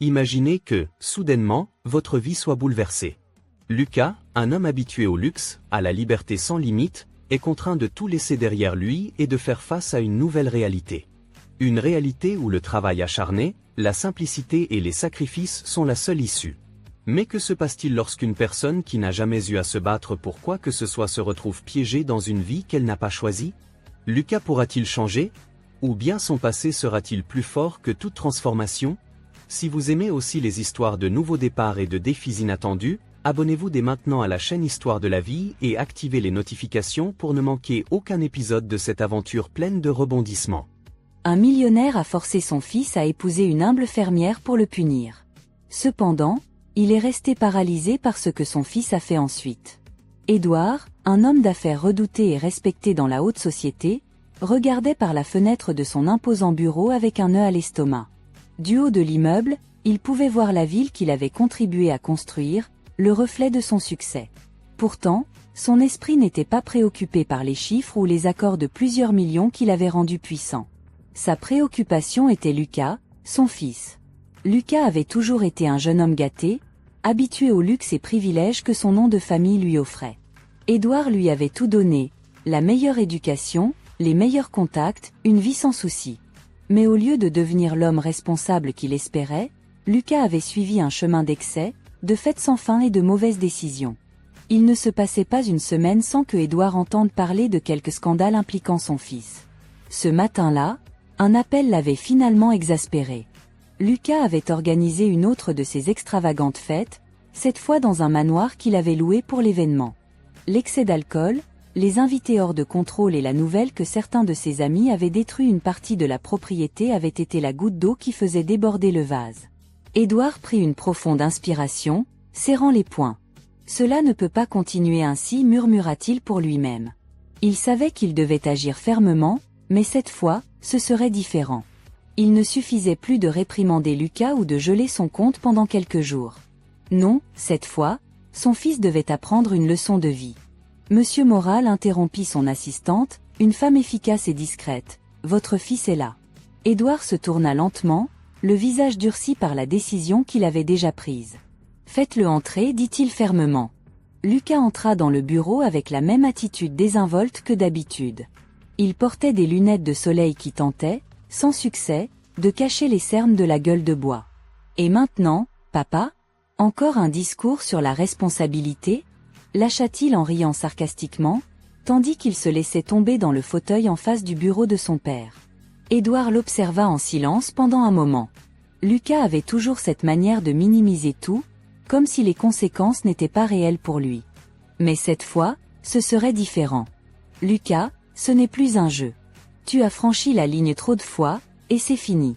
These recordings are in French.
Imaginez que, soudainement, votre vie soit bouleversée. Lucas, un homme habitué au luxe, à la liberté sans limite, est contraint de tout laisser derrière lui et de faire face à une nouvelle réalité. Une réalité où le travail acharné, la simplicité et les sacrifices sont la seule issue. Mais que se passe-t-il lorsqu'une personne qui n'a jamais eu à se battre pour quoi que ce soit se retrouve piégée dans une vie qu'elle n'a pas choisie? Lucas pourra-t-il changer? Ou bien son passé sera-t-il plus fort que toute transformation? Si vous aimez aussi les histoires de nouveaux départs et de défis inattendus, abonnez-vous dès maintenant à la chaîne Histoire de la vie et activez les notifications pour ne manquer aucun épisode de cette aventure pleine de rebondissements. Un millionnaire a forcé son fils à épouser une humble fermière pour le punir. Cependant, il est resté paralysé par ce que son fils a fait ensuite. Édouard, un homme d'affaires redouté et respecté dans la haute société, regardait par la fenêtre de son imposant bureau avec un nœud à l'estomac. Du haut de l'immeuble, il pouvait voir la ville qu'il avait contribué à construire, le reflet de son succès. Pourtant, son esprit n'était pas préoccupé par les chiffres ou les accords de plusieurs millions qu'il avait rendus puissants. Sa préoccupation était Lucas, son fils. Lucas avait toujours été un jeune homme gâté, habitué au luxe et privilèges que son nom de famille lui offrait. Édouard lui avait tout donné, la meilleure éducation, les meilleurs contacts, une vie sans soucis. Mais au lieu de devenir l'homme responsable qu'il espérait, Lucas avait suivi un chemin d'excès, de fêtes sans fin et de mauvaises décisions. Il ne se passait pas une semaine sans que Édouard entende parler de quelques scandales impliquant son fils. Ce matin-là, un appel l'avait finalement exaspéré. Lucas avait organisé une autre de ses extravagantes fêtes, cette fois dans un manoir qu'il avait loué pour l'événement. L'excès d'alcool, les invités hors de contrôle et la nouvelle que certains de ses amis avaient détruit une partie de la propriété avaient été la goutte d'eau qui faisait déborder le vase. Édouard prit une profonde inspiration, serrant les poings. « Cela ne peut pas continuer ainsi » murmura-t-il pour lui-même. Il savait qu'il devait agir fermement, mais cette fois, ce serait différent. Il ne suffisait plus de réprimander Lucas ou de geler son compte pendant quelques jours. Non, cette fois, son fils devait apprendre une leçon de vie. Monsieur Moral interrompit son assistante, une femme efficace et discrète. « Votre fils est là. » Édouard se tourna lentement, le visage durci par la décision qu'il avait déjà prise. « Faites-le entrer » dit-il fermement. Lucas entra dans le bureau avec la même attitude désinvolte que d'habitude. Il portait des lunettes de soleil qui tentaient, sans succès, de cacher les cernes de la gueule de bois. « Et maintenant, papa ? Encore un discours sur la responsabilité ?» lâcha-t-il en riant sarcastiquement, tandis qu'il se laissait tomber dans le fauteuil en face du bureau de son père. Édouard l'observa en silence pendant un moment. Lucas avait toujours cette manière de minimiser tout, comme si les conséquences n'étaient pas réelles pour lui. Mais cette fois, ce serait différent. « Lucas, ce n'est plus un jeu. Tu as franchi la ligne trop de fois, et c'est fini.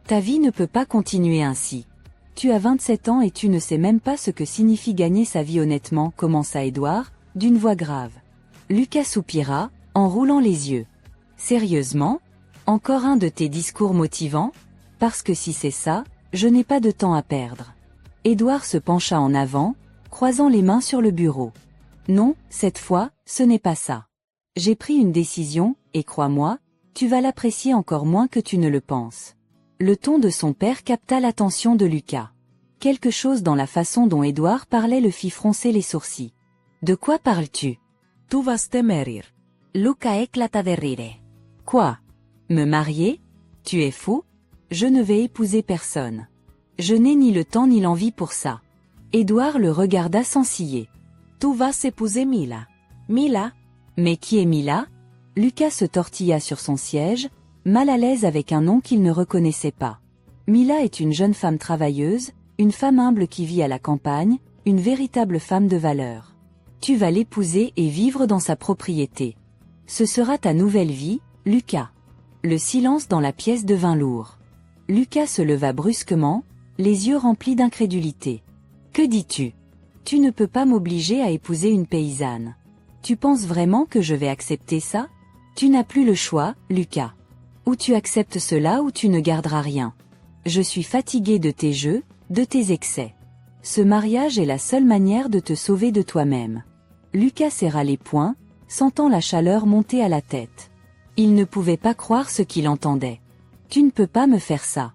Ta vie ne peut pas continuer ainsi. Tu as 27 ans et tu ne sais même pas ce que signifie gagner sa vie honnêtement » commença Édouard, d'une voix grave. Lucas soupira, en roulant les yeux. « Sérieusement ? Encore un de tes discours motivants ? Parce que si c'est ça, je n'ai pas de temps à perdre. » Édouard se pencha en avant, croisant les mains sur le bureau. « Non, cette fois, ce n'est pas ça. J'ai pris une décision, et crois-moi, tu vas l'apprécier encore moins que tu ne le penses. » Le ton de son père capta l'attention de Lucas. Quelque chose dans la façon dont Édouard parlait le fit froncer les sourcils. « De quoi parles-tu ? » « Tu vas te morir. » Lucas éclata de rire. « Quoi ? Me marier ? Tu es fou ? Je ne vais épouser personne. Je n'ai ni le temps ni l'envie pour ça. » Édouard le regarda sans ciller. « Tu vas épouser Mila. »« Mila ? Mais qui est Mila ?» Lucas se tortilla sur son siège, mal à l'aise avec un nom qu'il ne reconnaissait pas. Mila est une jeune femme travailleuse, une femme humble qui vit à la campagne, une véritable femme de valeur. Tu vas l'épouser et vivre dans sa propriété. Ce sera ta nouvelle vie, Lucas. Le silence dans la pièce devint lourd. Lucas se leva brusquement, les yeux remplis d'incrédulité. Que dis-tu ? Tu ne peux pas m'obliger à épouser une paysanne. Tu penses vraiment que je vais accepter ça ? Tu n'as plus le choix, Lucas. Ou tu acceptes cela ou tu ne garderas rien. Je suis fatigué de tes jeux, de tes excès. Ce mariage est la seule manière de te sauver de toi-même. Lucas serra les poings, sentant la chaleur monter à la tête. Il ne pouvait pas croire ce qu'il entendait. Tu ne peux pas me faire ça.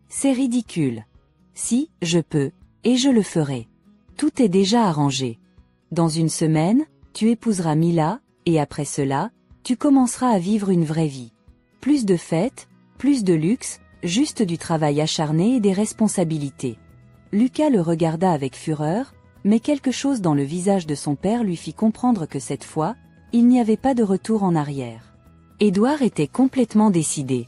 C'est ridicule. Si, je peux, et je le ferai. Tout est déjà arrangé. Dans une semaine, tu épouseras Mila, et après cela, tu commenceras à vivre une vraie vie. Plus de fêtes, plus de luxe, juste du travail acharné et des responsabilités. Lucas le regarda avec fureur, mais quelque chose dans le visage de son père lui fit comprendre que cette fois, il n'y avait pas de retour en arrière. Édouard était complètement décidé.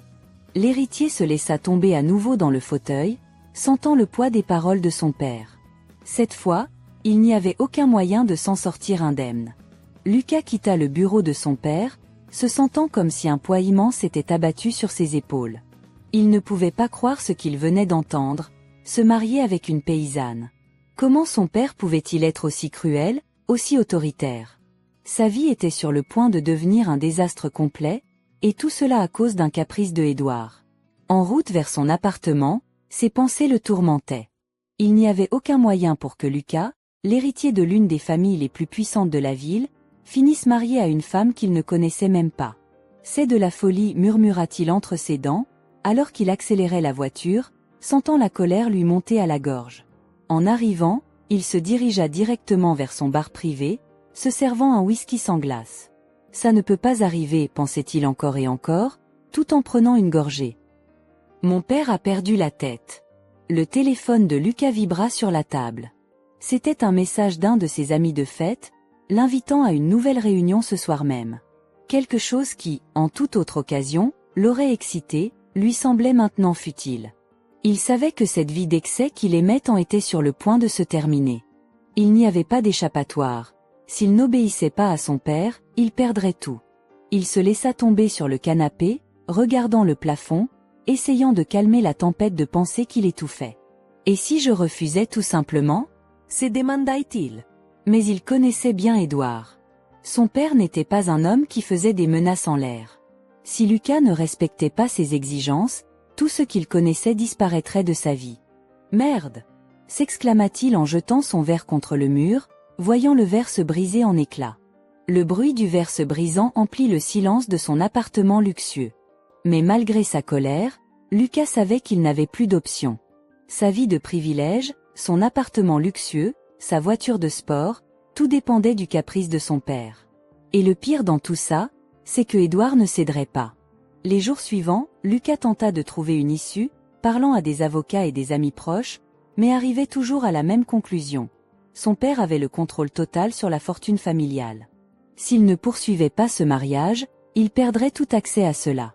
L'héritier se laissa tomber à nouveau dans le fauteuil, sentant le poids des paroles de son père. Cette fois, il n'y avait aucun moyen de s'en sortir indemne. Lucas quitta le bureau de son père, se sentant comme si un poids immense s'était abattu sur ses épaules. Il ne pouvait pas croire ce qu'il venait d'entendre, se marier avec une paysanne. Comment son père pouvait-il être aussi cruel, aussi autoritaire? Sa vie était sur le point de devenir un désastre complet, et tout cela à cause d'un caprice de Édouard. En route vers son appartement, ses pensées le tourmentaient. Il n'y avait aucun moyen pour que Lucas, l'héritier de l'une des familles les plus puissantes de la ville, finisse marié à une femme qu'il ne connaissait même pas. C'est de la folie, murmura-t-il entre ses dents, alors qu'il accélérait la voiture, sentant la colère lui monter à la gorge. En arrivant, il se dirigea directement vers son bar privé, se servant un whisky sans glace. Ça ne peut pas arriver, pensait-il encore et encore, tout en prenant une gorgée. Mon père a perdu la tête. Le téléphone de Lucas vibra sur la table. C'était un message d'un de ses amis de fête, l'invitant à une nouvelle réunion ce soir même. Quelque chose qui, en toute autre occasion, l'aurait excité, lui semblait maintenant futile. Il savait que cette vie d'excès qu'il aimait tant était sur le point de se terminer. Il n'y avait pas d'échappatoire. S'il n'obéissait pas à son père, il perdrait tout. Il se laissa tomber sur le canapé, regardant le plafond, essayant de calmer la tempête de pensées qui l'étouffait. Et si je refusais tout simplement? Se demanda-t-il. Mais il connaissait bien Édouard. Son père n'était pas un homme qui faisait des menaces en l'air. Si Lucas ne respectait pas ses exigences, tout ce qu'il connaissait disparaîtrait de sa vie. Merde! S'exclama-t-il en jetant son verre contre le mur, voyant le verre se briser en éclats. Le bruit du verre se brisant emplit le silence de son appartement luxueux. Mais malgré sa colère, Lucas savait qu'il n'avait plus d'option. Sa vie de privilège, son appartement luxueux, sa voiture de sport, tout dépendait du caprice de son père. Et le pire dans tout ça, c'est que Édouard ne céderait pas. Les jours suivants, Lucas tenta de trouver une issue, parlant à des avocats et des amis proches, mais arrivait toujours à la même conclusion. Son père avait le contrôle total sur la fortune familiale. S'il ne poursuivait pas ce mariage, il perdrait tout accès à cela.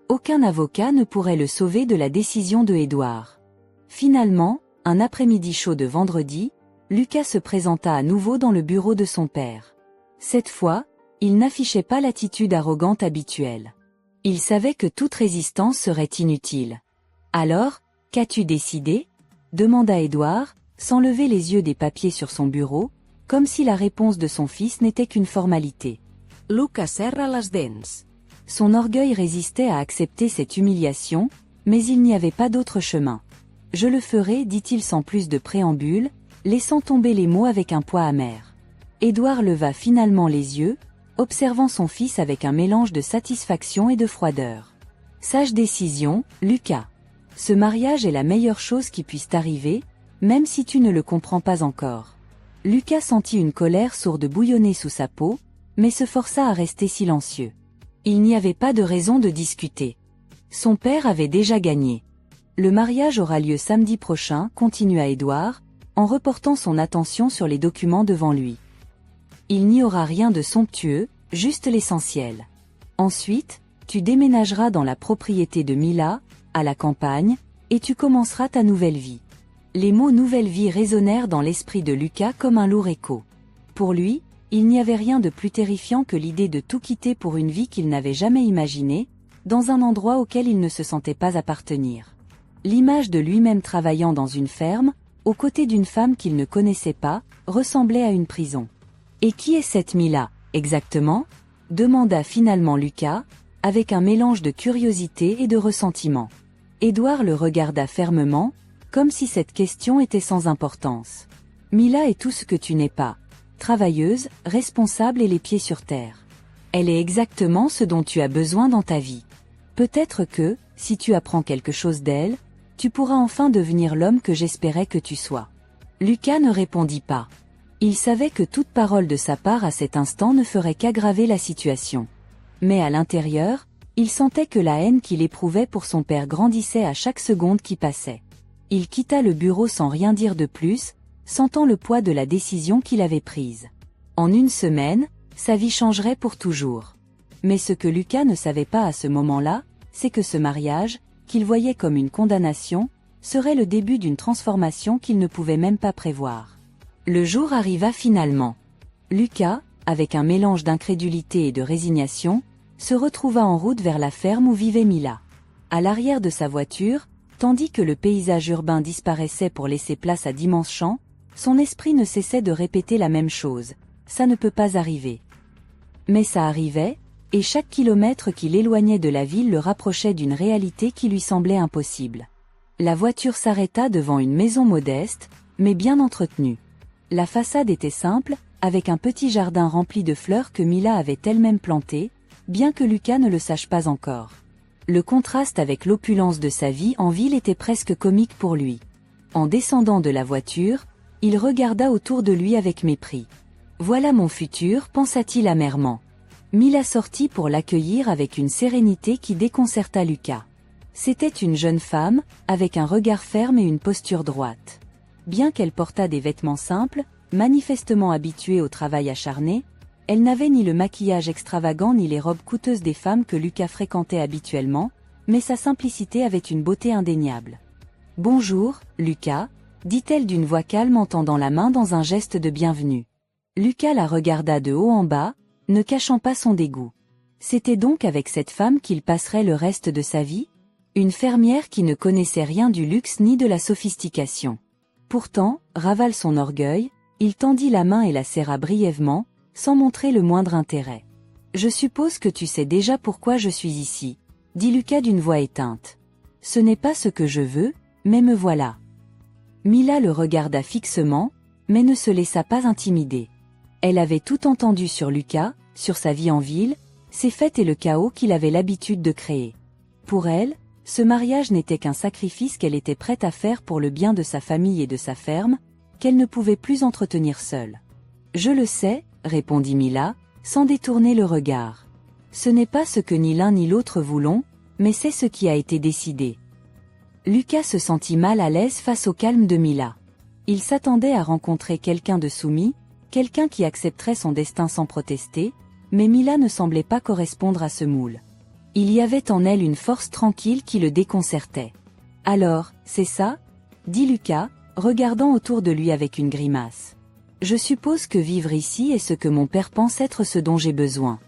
Aucun avocat ne pourrait le sauver de la décision de Édouard. Finalement, un après-midi chaud de vendredi, Lucas se présenta à nouveau dans le bureau de son père. Cette fois, il n'affichait pas l'attitude arrogante habituelle. Il savait que toute résistance serait inutile. « Alors, qu'as-tu décidé ?» demanda Édouard, sans lever les yeux des papiers sur son bureau, comme si la réponse de son fils n'était qu'une formalité. Lucas serra les dents. Son orgueil résistait à accepter cette humiliation, mais il n'y avait pas d'autre chemin. « Je le ferai, dit-il sans plus de préambule, laissant tomber les mots avec un poids amer. Édouard leva finalement les yeux, observant son fils avec un mélange de satisfaction et de froideur. « Sage décision, Lucas. Ce mariage est la meilleure chose qui puisse t'arriver, même si tu ne le comprends pas encore. » Lucas sentit une colère sourde bouillonner sous sa peau, mais se força à rester silencieux. Il n'y avait pas de raison de discuter. Son père avait déjà gagné. Le mariage aura lieu samedi prochain, continua Édouard, en reportant son attention sur les documents devant lui. Il n'y aura rien de somptueux, juste l'essentiel. Ensuite, tu déménageras dans la propriété de Mila, à la campagne, et tu commenceras ta nouvelle vie. Les mots nouvelle vie résonnèrent dans l'esprit de Lucas comme un lourd écho. Pour lui, il n'y avait rien de plus terrifiant que l'idée de tout quitter pour une vie qu'il n'avait jamais imaginée, dans un endroit auquel il ne se sentait pas appartenir. L'image de lui-même travaillant dans une ferme, aux côtés d'une femme qu'il ne connaissait pas, ressemblait à une prison. « Et qui est cette Mila, exactement ?» demanda finalement Lucas, avec un mélange de curiosité et de ressentiment. Édouard le regarda fermement, comme si cette question était sans importance. « Mila est tout ce que tu n'es pas. Travailleuse, responsable et les pieds sur terre. Elle est exactement ce dont tu as besoin dans ta vie. Peut-être que, si tu apprends quelque chose d'elle, Tu pourras enfin devenir l'homme que j'espérais que tu sois. Lucas ne répondit pas. Il savait que toute parole de sa part à cet instant ne ferait qu'aggraver la situation. Mais à l'intérieur, il sentait que la haine qu'il éprouvait pour son père grandissait à chaque seconde qui passait. Il quitta le bureau sans rien dire de plus, sentant le poids de la décision qu'il avait prise. En une semaine, sa vie changerait pour toujours. Mais ce que Lucas ne savait pas à ce moment-là, c'est que ce mariage, qu'il voyait comme une condamnation, serait le début d'une transformation qu'il ne pouvait même pas prévoir. Le jour arriva finalement. Lucas, avec un mélange d'incrédulité et de résignation, se retrouva en route vers la ferme où vivait Mila. À l'arrière de sa voiture, tandis que le paysage urbain disparaissait pour laisser place à d'immenses champs, son esprit ne cessait de répéter la même chose. Ça ne peut pas arriver. Mais ça arrivait, et chaque kilomètre qui l'éloignait de la ville le rapprochait d'une réalité qui lui semblait impossible. La voiture s'arrêta devant une maison modeste, mais bien entretenue. La façade était simple, avec un petit jardin rempli de fleurs que Mila avait elle-même plantées, bien que Lucas ne le sache pas encore. Le contraste avec l'opulence de sa vie en ville était presque comique pour lui. En descendant de la voiture, il regarda autour de lui avec mépris. « Voilà mon futur », pensa-t-il amèrement. Mila sortit pour l'accueillir avec une sérénité qui déconcerta Lucas. C'était une jeune femme, avec un regard ferme et une posture droite. Bien qu'elle portât des vêtements simples, manifestement habituée au travail acharné, elle n'avait ni le maquillage extravagant ni les robes coûteuses des femmes que Lucas fréquentait habituellement, mais sa simplicité avait une beauté indéniable. « Bonjour, Lucas », dit-elle d'une voix calme en tendant la main dans un geste de bienvenue. Lucas la regarda de haut en bas, ne cachant pas son dégoût. C'était donc avec cette femme qu'il passerait le reste de sa vie ? Une fermière qui ne connaissait rien du luxe ni de la sophistication. Pourtant, ravale son orgueil, il tendit la main et la serra brièvement, sans montrer le moindre intérêt. « Je suppose que tu sais déjà pourquoi je suis ici, » dit Lucas d'une voix éteinte. « Ce n'est pas ce que je veux, mais me voilà. » Mila le regarda fixement, mais ne se laissa pas intimider. Elle avait tout entendu sur Lucas, sur sa vie en ville, ses fêtes et le chaos qu'il avait l'habitude de créer. Pour elle, ce mariage n'était qu'un sacrifice qu'elle était prête à faire pour le bien de sa famille et de sa ferme, qu'elle ne pouvait plus entretenir seule. « Je le sais », répondit Mila, sans détourner le regard. « Ce n'est pas ce que ni l'un ni l'autre voulons, mais c'est ce qui a été décidé. » Lucas se sentit mal à l'aise face au calme de Mila. Il s'attendait à rencontrer quelqu'un de soumis, quelqu'un qui accepterait son destin sans protester, mais Mila ne semblait pas correspondre à ce moule. Il y avait en elle une force tranquille qui le déconcertait. « Alors, c'est ça ?» dit Lucas, regardant autour de lui avec une grimace. « Je suppose que vivre ici est ce que mon père pense être ce dont j'ai besoin. »«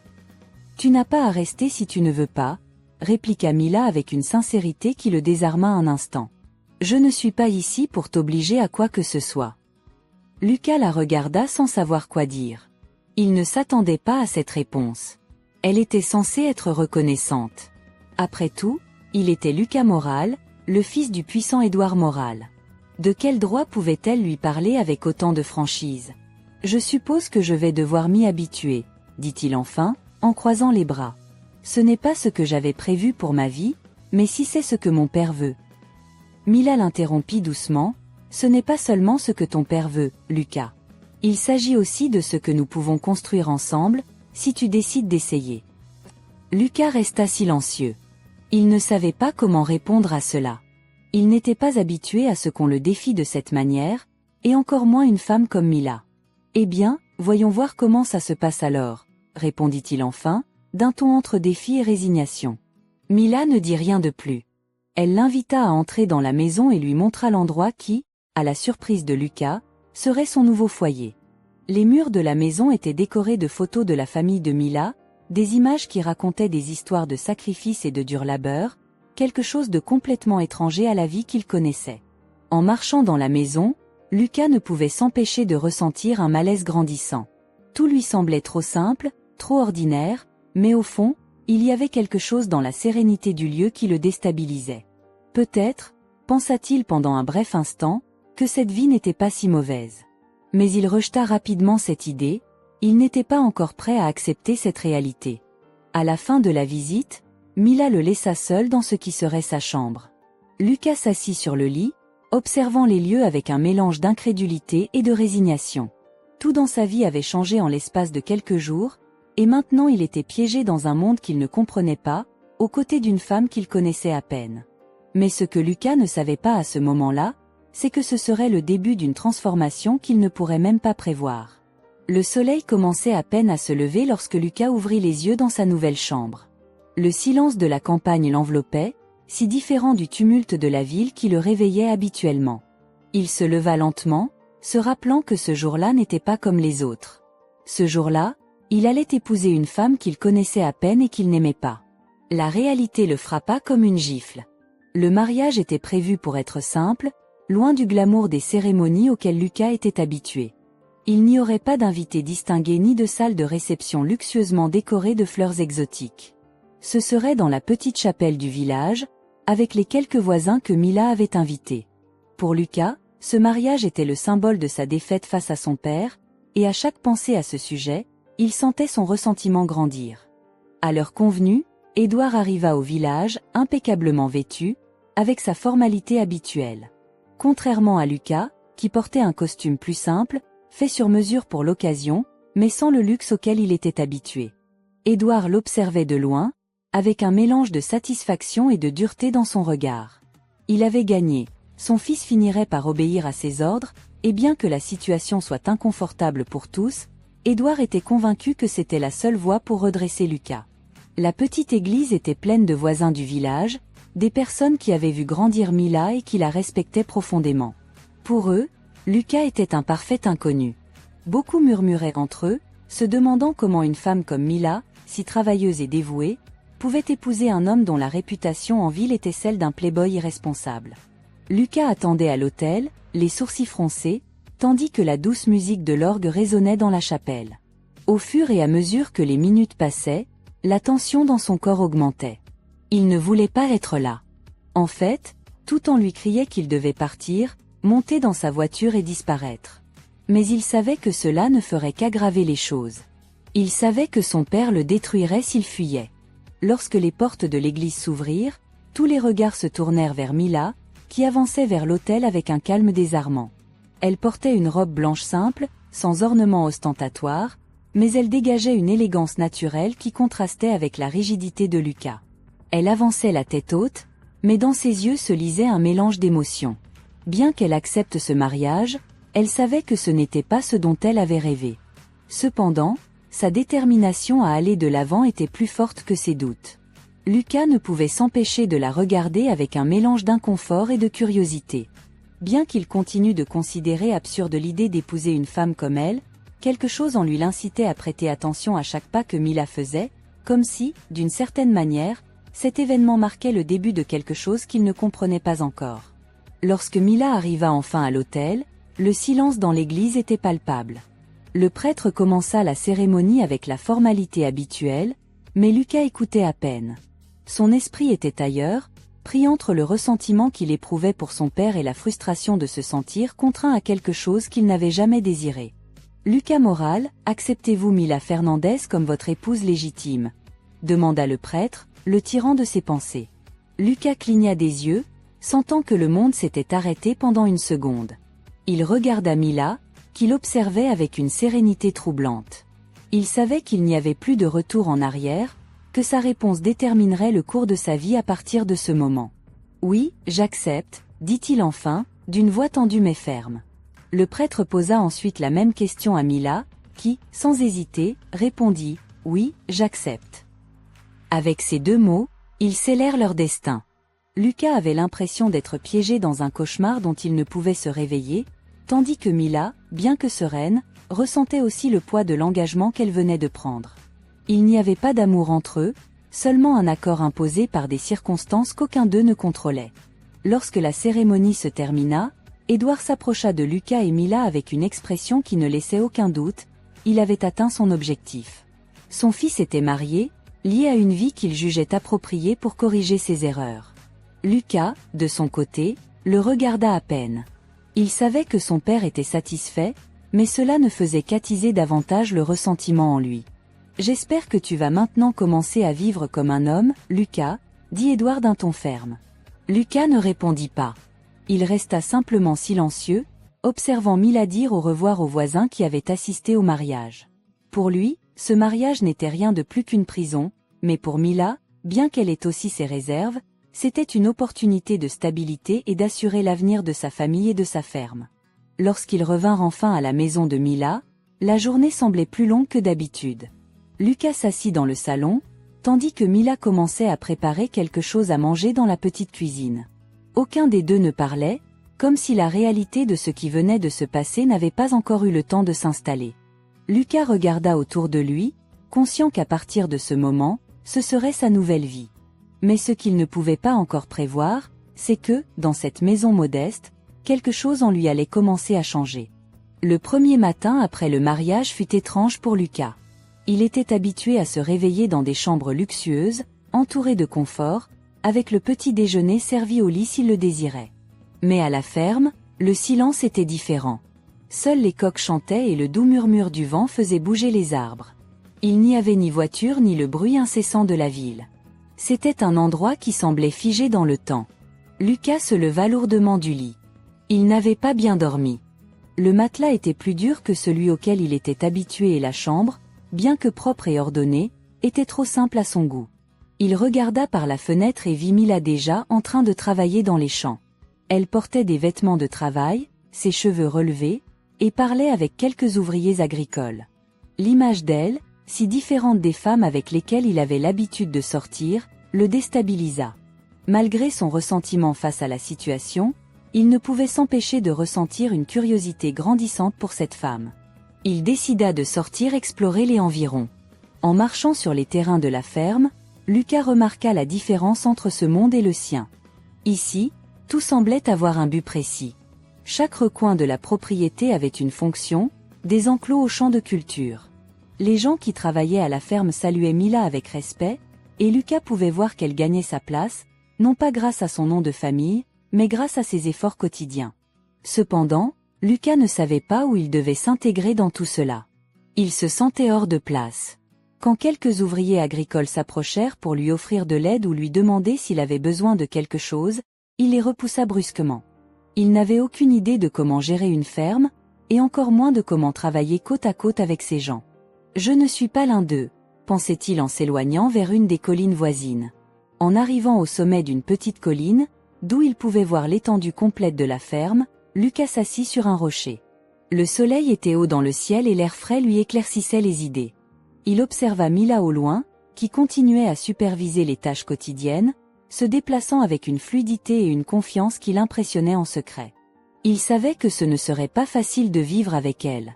Tu n'as pas à rester si tu ne veux pas, » répliqua Mila avec une sincérité qui le désarma un instant. « Je ne suis pas ici pour t'obliger à quoi que ce soit. » Lucas la regarda sans savoir quoi dire. Il ne s'attendait pas à cette réponse. Elle était censée être reconnaissante. Après tout, il était Lucas Moral, le fils du puissant Édouard Moral. De quel droit pouvait-elle lui parler avec autant de franchise ? « Je suppose que je vais devoir m'y habituer, » dit-il enfin, en croisant les bras. « Ce n'est pas ce que j'avais prévu pour ma vie, mais si c'est ce que mon père veut. » Mila l'interrompit doucement. « Ce n'est pas seulement ce que ton père veut, Lucas. Il s'agit aussi de ce que nous pouvons construire ensemble, si tu décides d'essayer. » Lucas resta silencieux. Il ne savait pas comment répondre à cela. Il n'était pas habitué à ce qu'on le défie de cette manière, et encore moins une femme comme Mila. « Eh bien, voyons voir comment ça se passe alors, » répondit-il enfin, d'un ton entre défi et résignation. Mila ne dit rien de plus. Elle l'invita à entrer dans la maison et lui montra l'endroit qui, à la surprise de Lucas, serait son nouveau foyer. Les murs de la maison étaient décorés de photos de la famille de Mila, des images qui racontaient des histoires de sacrifice et de dur labeur, quelque chose de complètement étranger à la vie qu'il connaissait. En marchant dans la maison, Lucas ne pouvait s'empêcher de ressentir un malaise grandissant. Tout lui semblait trop simple, trop ordinaire, mais au fond, il y avait quelque chose dans la sérénité du lieu qui le déstabilisait. Peut-être, pensa-t-il pendant un bref instant, que cette vie n'était pas si mauvaise. Mais il rejeta rapidement cette idée, il n'était pas encore prêt à accepter cette réalité. À la fin de la visite, Mila le laissa seul dans ce qui serait sa chambre. Lucas s'assit sur le lit, observant les lieux avec un mélange d'incrédulité et de résignation. Tout dans sa vie avait changé en l'espace de quelques jours, et maintenant il était piégé dans un monde qu'il ne comprenait pas, aux côtés d'une femme qu'il connaissait à peine. Mais ce que Lucas ne savait pas à ce moment-là, c'est que ce serait le début d'une transformation qu'il ne pourrait même pas prévoir. Le soleil commençait à peine à se lever lorsque Lucas ouvrit les yeux dans sa nouvelle chambre. Le silence de la campagne l'enveloppait, si différent du tumulte de la ville qui le réveillait habituellement. Il se leva lentement, se rappelant que ce jour-là n'était pas comme les autres. Ce jour-là, il allait épouser une femme qu'il connaissait à peine et qu'il n'aimait pas. La réalité le frappa comme une gifle. Le mariage était prévu pour être simple, loin du glamour des cérémonies auxquelles Lucas était habitué. Il n'y aurait pas d'invités distingués ni de salle de réception luxueusement décorée de fleurs exotiques. Ce serait dans la petite chapelle du village, avec les quelques voisins que Mila avait invités. Pour Lucas, ce mariage était le symbole de sa défaite face à son père, et à chaque pensée à ce sujet, il sentait son ressentiment grandir. À l'heure convenue, Édouard arriva au village, impeccablement vêtu, avec sa formalité habituelle. Contrairement à Lucas, qui portait un costume plus simple, fait sur mesure pour l'occasion, mais sans le luxe auquel il était habitué. Édouard l'observait de loin, avec un mélange de satisfaction et de dureté dans son regard. Il avait gagné, son fils finirait par obéir à ses ordres, et bien que la situation soit inconfortable pour tous, Édouard était convaincu que c'était la seule voie pour redresser Lucas. La petite église était pleine de voisins du village, des personnes qui avaient vu grandir Mila et qui la respectaient profondément. Pour eux, Lucas était un parfait inconnu. Beaucoup murmuraient entre eux, se demandant comment une femme comme Mila, si travailleuse et dévouée, pouvait épouser un homme dont la réputation en ville était celle d'un playboy irresponsable. Lucas attendait à l'autel, les sourcils froncés, tandis que la douce musique de l'orgue résonnait dans la chapelle. Au fur et à mesure que les minutes passaient, la tension dans son corps augmentait. Il ne voulait pas être là. En fait, tout en lui criait qu'il devait partir, monter dans sa voiture et disparaître. Mais il savait que cela ne ferait qu'aggraver les choses. Il savait que son père le détruirait s'il fuyait. Lorsque les portes de l'église s'ouvrirent, tous les regards se tournèrent vers Mila, qui avançait vers l'autel avec un calme désarmant. Elle portait une robe blanche simple, sans ornement ostentatoire, mais elle dégageait une élégance naturelle qui contrastait avec la rigidité de Lucas. Elle avançait la tête haute, mais dans ses yeux se lisait un mélange d'émotions. Bien qu'elle accepte ce mariage, elle savait que ce n'était pas ce dont elle avait rêvé. Cependant, sa détermination à aller de l'avant était plus forte que ses doutes. Lucas ne pouvait s'empêcher de la regarder avec un mélange d'inconfort et de curiosité. Bien qu'il continue de considérer absurde l'idée d'épouser une femme comme elle, quelque chose en lui l'incitait à prêter attention à chaque pas que Mila faisait, comme si, d'une certaine manière, cet événement marquait le début de quelque chose qu'il ne comprenait pas encore. Lorsque Mila arriva enfin à l'autel, le silence dans l'église était palpable. Le prêtre commença la cérémonie avec la formalité habituelle, mais Lucas écoutait à peine. Son esprit était ailleurs, pris entre le ressentiment qu'il éprouvait pour son père et la frustration de se sentir contraint à quelque chose qu'il n'avait jamais désiré. « Lucas Moral, acceptez-vous Mila Fernandez comme votre épouse légitime ?» demanda le prêtre, le tirant de ses pensées. Lucas cligna des yeux, sentant que le monde s'était arrêté pendant une seconde. Il regarda Mila, qui l'observait avec une sérénité troublante. Il savait qu'il n'y avait plus de retour en arrière, que sa réponse déterminerait le cours de sa vie à partir de ce moment. « Oui, j'accepte, » dit-il enfin, d'une voix tendue mais ferme. Le prêtre posa ensuite la même question à Mila, qui, sans hésiter, répondit « Oui, j'accepte ». Avec ces deux mots, ils scellèrent leur destin. Lucas avait l'impression d'être piégé dans un cauchemar dont il ne pouvait se réveiller, tandis que Mila, bien que sereine, ressentait aussi le poids de l'engagement qu'elle venait de prendre. Il n'y avait pas d'amour entre eux, seulement un accord imposé par des circonstances qu'aucun d'eux ne contrôlait. Lorsque la cérémonie se termina, Édouard s'approcha de Lucas et Mila avec une expression qui ne laissait aucun doute, il avait atteint son objectif. Son fils était marié, lié à une vie qu'il jugeait appropriée pour corriger ses erreurs. Lucas, de son côté, le regarda à peine. Il savait que son père était satisfait, mais cela ne faisait qu'attiser davantage le ressentiment en lui. « J'espère que tu vas maintenant commencer à vivre comme un homme, Lucas, » dit Édouard d'un ton ferme. Lucas ne répondit pas. Il resta simplement silencieux, observant Mila dire au revoir aux voisins qui avaient assisté au mariage. Pour lui, ce mariage n'était rien de plus qu'une prison, mais pour Mila, bien qu'elle ait aussi ses réserves, c'était une opportunité de stabilité et d'assurer l'avenir de sa famille et de sa ferme. Lorsqu'ils revinrent enfin à la maison de Mila, la journée semblait plus longue que d'habitude. Lucas s'assit dans le salon, tandis que Mila commençait à préparer quelque chose à manger dans la petite cuisine. Aucun des deux ne parlait, comme si la réalité de ce qui venait de se passer n'avait pas encore eu le temps de s'installer. Lucas regarda autour de lui, conscient qu'à partir de ce moment, ce serait sa nouvelle vie. Mais ce qu'il ne pouvait pas encore prévoir, c'est que, dans cette maison modeste, quelque chose en lui allait commencer à changer. Le premier matin après le mariage fut étrange pour Lucas. Il était habitué à se réveiller dans des chambres luxueuses, entourées de confort, avec le petit déjeuner servi au lit s'il le désirait. Mais à la ferme, le silence était différent. Seuls les coqs chantaient et le doux murmure du vent faisait bouger les arbres. Il n'y avait ni voiture ni le bruit incessant de la ville. C'était un endroit qui semblait figé dans le temps. Lucas se leva lourdement du lit. Il n'avait pas bien dormi. Le matelas était plus dur que celui auquel il était habitué et la chambre, bien que propre et ordonnée, était trop simple à son goût. Il regarda par la fenêtre et vit Mila déjà en train de travailler dans les champs. Elle portait des vêtements de travail, ses cheveux relevés, et parlait avec quelques ouvriers agricoles. L'image d'elle, si différente des femmes avec lesquelles il avait l'habitude de sortir, le déstabilisa. Malgré son ressentiment face à la situation, il ne pouvait s'empêcher de ressentir une curiosité grandissante pour cette femme. Il décida de sortir explorer les environs. En marchant sur les terrains de la ferme, Lucas remarqua la différence entre ce monde et le sien. Ici, tout semblait avoir un but précis. Chaque recoin de la propriété avait une fonction, des enclos aux champs de culture. Les gens qui travaillaient à la ferme saluaient Mila avec respect, et Lucas pouvait voir qu'elle gagnait sa place, non pas grâce à son nom de famille, mais grâce à ses efforts quotidiens. Cependant, Lucas ne savait pas où il devait s'intégrer dans tout cela. Il se sentait hors de place. Quand quelques ouvriers agricoles s'approchèrent pour lui offrir de l'aide ou lui demander s'il avait besoin de quelque chose, il les repoussa brusquement. Il n'avait aucune idée de comment gérer une ferme, et encore moins de comment travailler côte à côte avec ces gens. « Je ne suis pas l'un d'eux », pensait-il en s'éloignant vers une des collines voisines. En arrivant au sommet d'une petite colline, d'où il pouvait voir l'étendue complète de la ferme, Lucas s'assit sur un rocher. Le soleil était haut dans le ciel et l'air frais lui éclaircissait les idées. Il observa Mila au loin, qui continuait à superviser les tâches quotidiennes, se déplaçant avec une fluidité et une confiance qui l'impressionnaient en secret. Il savait que ce ne serait pas facile de vivre avec elle.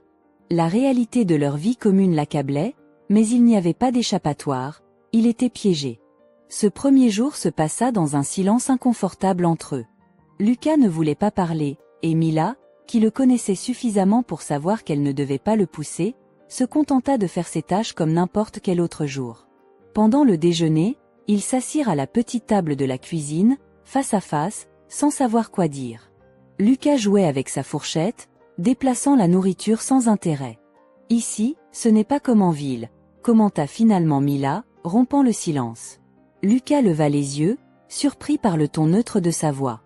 La réalité de leur vie commune l'accablait, mais il n'y avait pas d'échappatoire, il était piégé. Ce premier jour se passa dans un silence inconfortable entre eux. Lucas ne voulait pas parler, et Mila, qui le connaissait suffisamment pour savoir qu'elle ne devait pas le pousser, se contenta de faire ses tâches comme n'importe quel autre jour. Pendant le déjeuner, ils s'assirent à la petite table de la cuisine, face à face, sans savoir quoi dire. Lucas jouait avec sa fourchette, déplaçant la nourriture sans intérêt. « Ici, ce n'est pas comme en ville », commenta finalement Mila, rompant le silence. Lucas leva les yeux, surpris par le ton neutre de sa voix.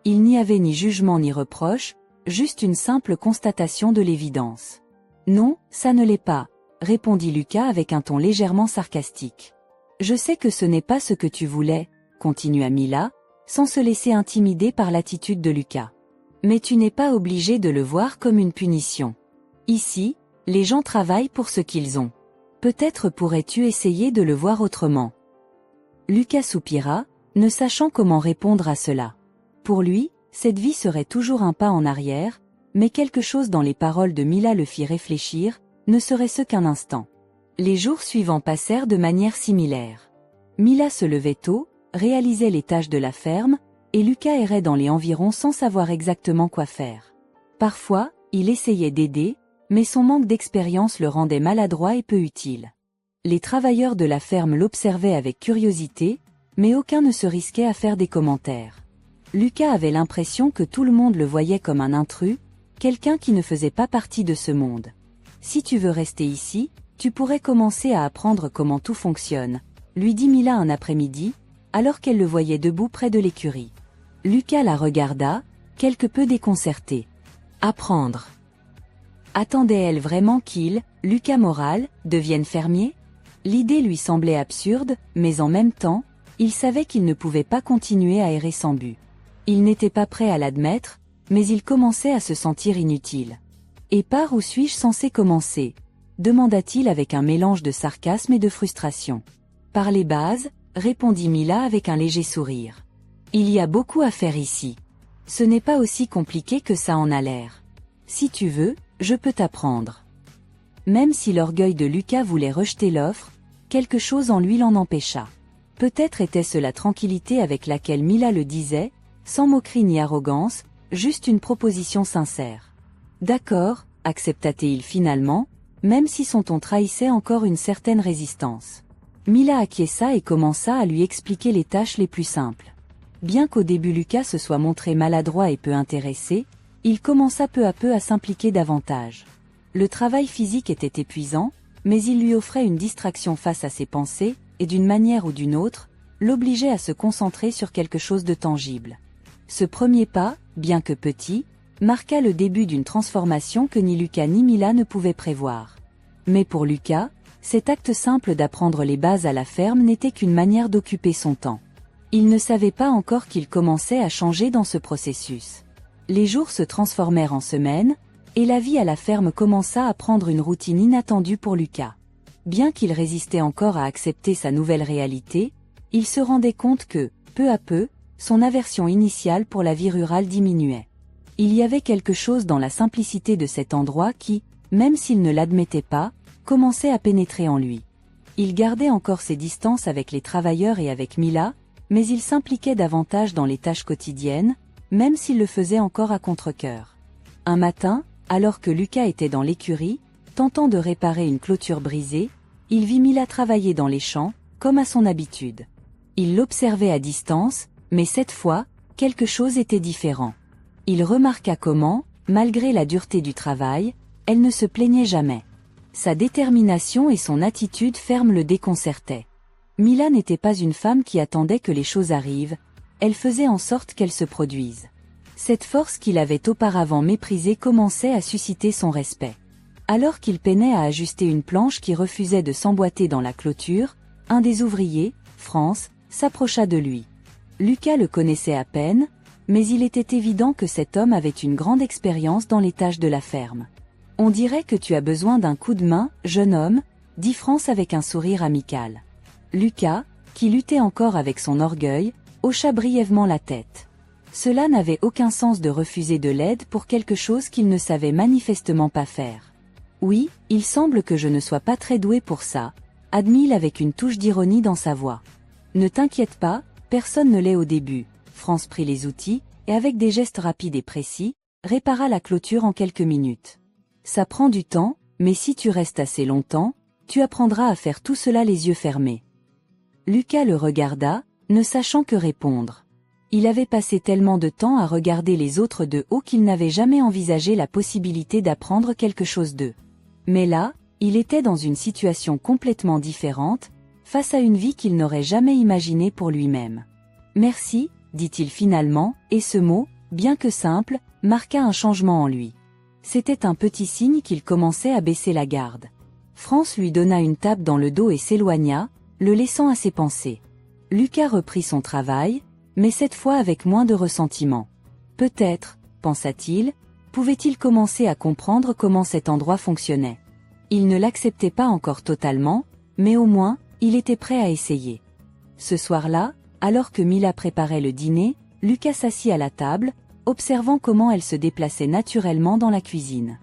Il n'y avait ni jugement ni reproche, juste une simple constatation de l'évidence. « Non, ça ne l'est pas », répondit Lucas avec un ton légèrement sarcastique. « Je sais que ce n'est pas ce que tu voulais », continua Mila, sans se laisser intimider par l'attitude de Lucas. « Mais tu n'es pas obligé de le voir comme une punition. Ici, les gens travaillent pour ce qu'ils ont. Peut-être pourrais-tu essayer de le voir autrement. » Lucas soupira, ne sachant comment répondre à cela. Pour lui, cette vie serait toujours un pas en arrière, mais quelque chose dans les paroles de Mila le fit réfléchir, ne serait-ce qu'un instant. Les jours suivants passèrent de manière similaire. Mila se levait tôt, réalisait les tâches de la ferme, et Lucas errait dans les environs sans savoir exactement quoi faire. Parfois, il essayait d'aider, mais son manque d'expérience le rendait maladroit et peu utile. Les travailleurs de la ferme l'observaient avec curiosité, mais aucun ne se risquait à faire des commentaires. Lucas avait l'impression que tout le monde le voyait comme un intrus, quelqu'un qui ne faisait pas partie de ce monde. « Si tu veux rester ici, tu pourrais commencer à apprendre comment tout fonctionne », lui dit Mila un après-midi, alors qu'elle le voyait debout près de l'écurie. Lucas la regarda, quelque peu déconcerté. Apprendre. Attendait-elle vraiment qu'il, Lucas Moral, devienne fermier? L'idée lui semblait absurde, mais en même temps, il savait qu'il ne pouvait pas continuer à errer sans but. Il n'était pas prêt à l'admettre, mais il commençait à se sentir inutile. « Et par où suis-je censé commencer ?» demanda-t-il avec un mélange de sarcasme et de frustration. « Par les bases » répondit Mila avec un léger sourire. « Il y a beaucoup à faire ici. Ce n'est pas aussi compliqué que ça en a l'air. Si tu veux, je peux t'apprendre. » Même si l'orgueil de Lucas voulait rejeter l'offre, quelque chose en lui l'en empêcha. Peut-être était-ce la tranquillité avec laquelle Mila le disait, sans moquerie ni arrogance, juste une proposition sincère. D'accord, accepta-t-il finalement, même si son ton trahissait encore une certaine résistance. Mila acquiesça et commença à lui expliquer les tâches les plus simples. Bien qu'au début Lucas se soit montré maladroit et peu intéressé, il commença peu à peu à s'impliquer davantage. Le travail physique était épuisant, mais il lui offrait une distraction face à ses pensées, et d'une manière ou d'une autre, l'obligeait à se concentrer sur quelque chose de tangible. Ce premier pas, bien que petit, marqua le début d'une transformation que ni Lucas ni Mila ne pouvaient prévoir. Mais pour Lucas, cet acte simple d'apprendre les bases à la ferme n'était qu'une manière d'occuper son temps. Il ne savait pas encore qu'il commençait à changer dans ce processus. Les jours se transformèrent en semaines, et la vie à la ferme commença à prendre une routine inattendue pour Lucas. Bien qu'il résistait encore à accepter sa nouvelle réalité, il se rendait compte que, peu à peu, son aversion initiale pour la vie rurale diminuait. Il y avait quelque chose dans la simplicité de cet endroit qui, même s'il ne l'admettait pas, commençait à pénétrer en lui. Il gardait encore ses distances avec les travailleurs et avec Mila, mais il s'impliquait davantage dans les tâches quotidiennes, même s'il le faisait encore à contre-cœur. Un matin, alors que Lucas était dans l'écurie, tentant de réparer une clôture brisée, il vit Mila travailler dans les champs, comme à son habitude. Il l'observait à distance, mais cette fois, quelque chose était différent. Il remarqua comment, malgré la dureté du travail, elle ne se plaignait jamais. Sa détermination et son attitude ferme le déconcertaient. Mila n'était pas une femme qui attendait que les choses arrivent, elle faisait en sorte qu'elles se produisent. Cette force qu'il avait auparavant méprisée commençait à susciter son respect. Alors qu'il peinait à ajuster une planche qui refusait de s'emboîter dans la clôture, un des ouvriers, France, s'approcha de lui. Lucas le connaissait à peine, mais il était évident que cet homme avait une grande expérience dans les tâches de la ferme. « On dirait que tu as besoin d'un coup de main, jeune homme », dit France avec un sourire amical. Lucas, qui luttait encore avec son orgueil, hocha brièvement la tête. Cela n'avait aucun sens de refuser de l'aide pour quelque chose qu'il ne savait manifestement pas faire. « Oui, il semble que je ne sois pas très doué pour ça », admit-il avec une touche d'ironie dans sa voix. « Ne t'inquiète pas, personne ne l'est au début. » France prit les outils, et avec des gestes rapides et précis, répara la clôture en quelques minutes. Ça prend du temps, mais si tu restes assez longtemps, tu apprendras à faire tout cela les yeux fermés. Lucas le regarda, ne sachant que répondre. Il avait passé tellement de temps à regarder les autres de haut qu'il n'avait jamais envisagé la possibilité d'apprendre quelque chose d'eux. Mais là, il était dans une situation complètement différente, face à une vie qu'il n'aurait jamais imaginée pour lui-même. « Merci », dit-il finalement, et ce mot, bien que simple, marqua un changement en lui. C'était un petit signe qu'il commençait à baisser la garde. France lui donna une tape dans le dos et s'éloigna, le laissant à ses pensées. Lucas reprit son travail, mais cette fois avec moins de ressentiment. Peut-être, pensa-t-il, pouvait-il commencer à comprendre comment cet endroit fonctionnait. Il ne l'acceptait pas encore totalement, mais au moins, il était prêt à essayer. Ce soir-là, alors que Mila préparait le dîner, Lucas s'assit à la table, observant comment elle se déplaçait naturellement dans la cuisine.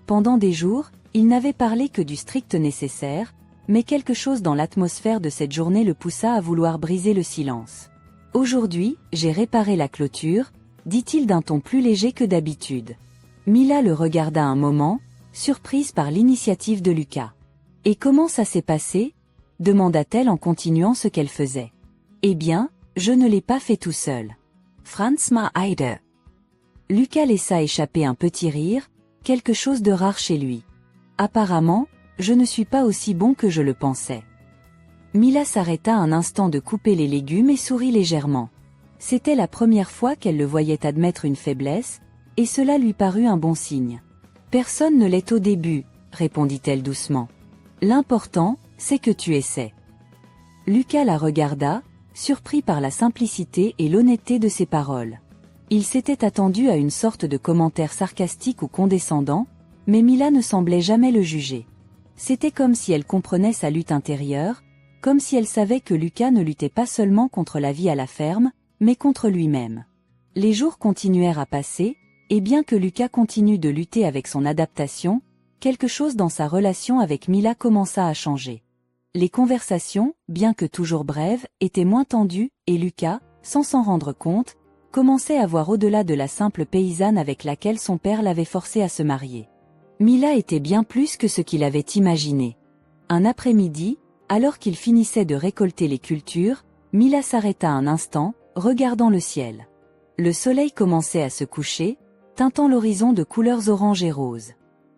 Pendant des jours, il n'avait parlé que du strict nécessaire, mais quelque chose dans l'atmosphère de cette journée le poussa à vouloir briser le silence. « Aujourd'hui, j'ai réparé la clôture », dit-il d'un ton plus léger que d'habitude. Mila le regarda un moment, surprise par l'initiative de Lucas. « Et comment ça s'est passé ?» demanda-t-elle en continuant ce qu'elle faisait. « Eh bien, je ne l'ai pas fait tout seul. Franz m'a aidé. » Lucas laissa échapper un petit rire, quelque chose de rare chez lui. « Apparemment, je ne suis pas aussi bon que je le pensais. » Mila s'arrêta un instant de couper les légumes et sourit légèrement. C'était la première fois qu'elle le voyait admettre une faiblesse, et cela lui parut un bon signe. « Personne ne l'est au début, » répondit-elle doucement. « L'important, c'est que tu essaies. » Lucas la regarda, surpris par la simplicité et l'honnêteté de ses paroles. Il s'était attendu à une sorte de commentaire sarcastique ou condescendant, mais Mila ne semblait jamais le juger. C'était comme si elle comprenait sa lutte intérieure, comme si elle savait que Lucas ne luttait pas seulement contre la vie à la ferme, mais contre lui-même. Les jours continuèrent à passer, et bien que Lucas continue de lutter avec son adaptation, quelque chose dans sa relation avec Mila commença à changer. Les conversations, bien que toujours brèves, étaient moins tendues, et Lucas, sans s'en rendre compte, commençait à voir au-delà de la simple paysanne avec laquelle son père l'avait forcé à se marier. Mila était bien plus que ce qu'il avait imaginé. Un après-midi, alors qu'il finissait de récolter les cultures, Mila s'arrêta un instant, regardant le ciel. Le soleil commençait à se coucher, teintant l'horizon de couleurs orange et rose.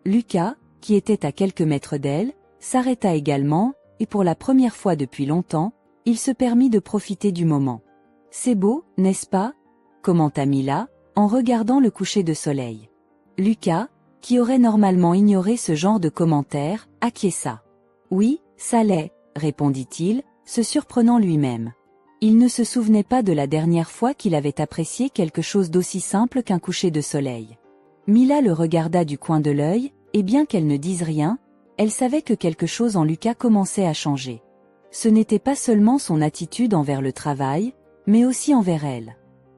Lucas, qui était à quelques mètres d'elle, s'arrêta également, et pour la première fois depuis longtemps, il se permit de profiter du moment. « C'est beau, n'est-ce pas ?» commenta Mila, en regardant le coucher de soleil. Lucas, qui aurait normalement ignoré ce genre de commentaire, acquiesça. « Oui, ça l'est, » répondit-il, se surprenant lui-même. Il ne se souvenait pas de la dernière fois qu'il avait apprécié quelque chose d'aussi simple qu'un coucher de soleil. Mila le regarda du coin de l'œil, et bien qu'elle ne dise rien, elle savait que quelque chose en Lucas commençait à changer. Ce n'était pas seulement son attitude envers le travail, mais aussi envers elle.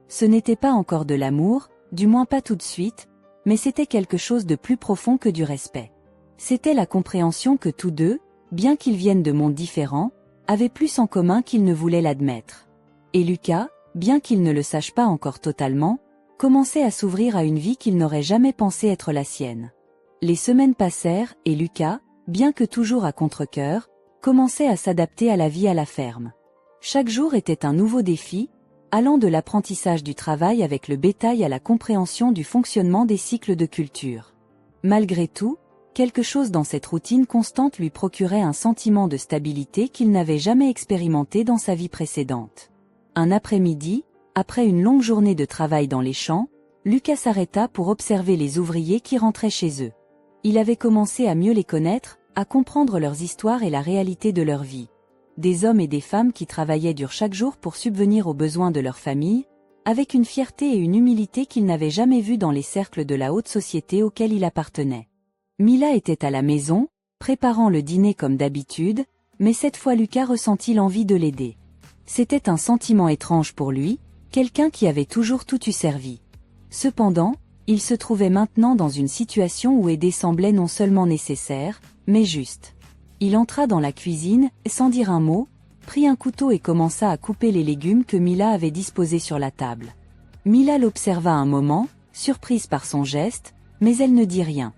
Ce n'était pas encore de l'amour, du moins pas tout de suite, mais c'était quelque chose de plus profond que du respect. C'était la compréhension que tous deux, bien qu'ils viennent de mondes différents, avaient plus en commun qu'ils ne voulaient l'admettre. Et Lucas, bien qu'il ne le sache pas encore totalement, commençait à s'ouvrir à une vie qu'il n'aurait jamais pensé être la sienne. Les semaines passèrent, et Lucas, bien que toujours à contre-cœur, commençait à s'adapter à la vie à la ferme. Chaque jour était un nouveau défi, allant de l'apprentissage du travail avec le bétail à la compréhension du fonctionnement des cycles de culture. Malgré tout, quelque chose dans cette routine constante lui procurait un sentiment de stabilité qu'il n'avait jamais expérimenté dans sa vie précédente. Un après-midi, après une longue journée de travail dans les champs, Lucas s'arrêta pour observer les ouvriers qui rentraient chez eux. Il avait commencé à mieux les connaître, à comprendre leurs histoires et la réalité de leur vie. Des hommes et des femmes qui travaillaient dur chaque jour pour subvenir aux besoins de leur famille, avec une fierté et une humilité qu'il n'avait jamais vues dans les cercles de la haute société auxquels il appartenait. Mila était à la maison, préparant le dîner comme d'habitude, mais cette fois Lucas ressentit l'envie de l'aider. C'était un sentiment étrange pour lui, quelqu'un qui avait toujours tout eu servi. Cependant, il se trouvait maintenant dans une situation où aider semblait non seulement nécessaire, mais juste. Il entra dans la cuisine, sans dire un mot, prit un couteau et commença à couper les légumes que Mila avait disposés sur la table. Mila l'observa un moment, surprise par son geste, mais elle ne dit rien.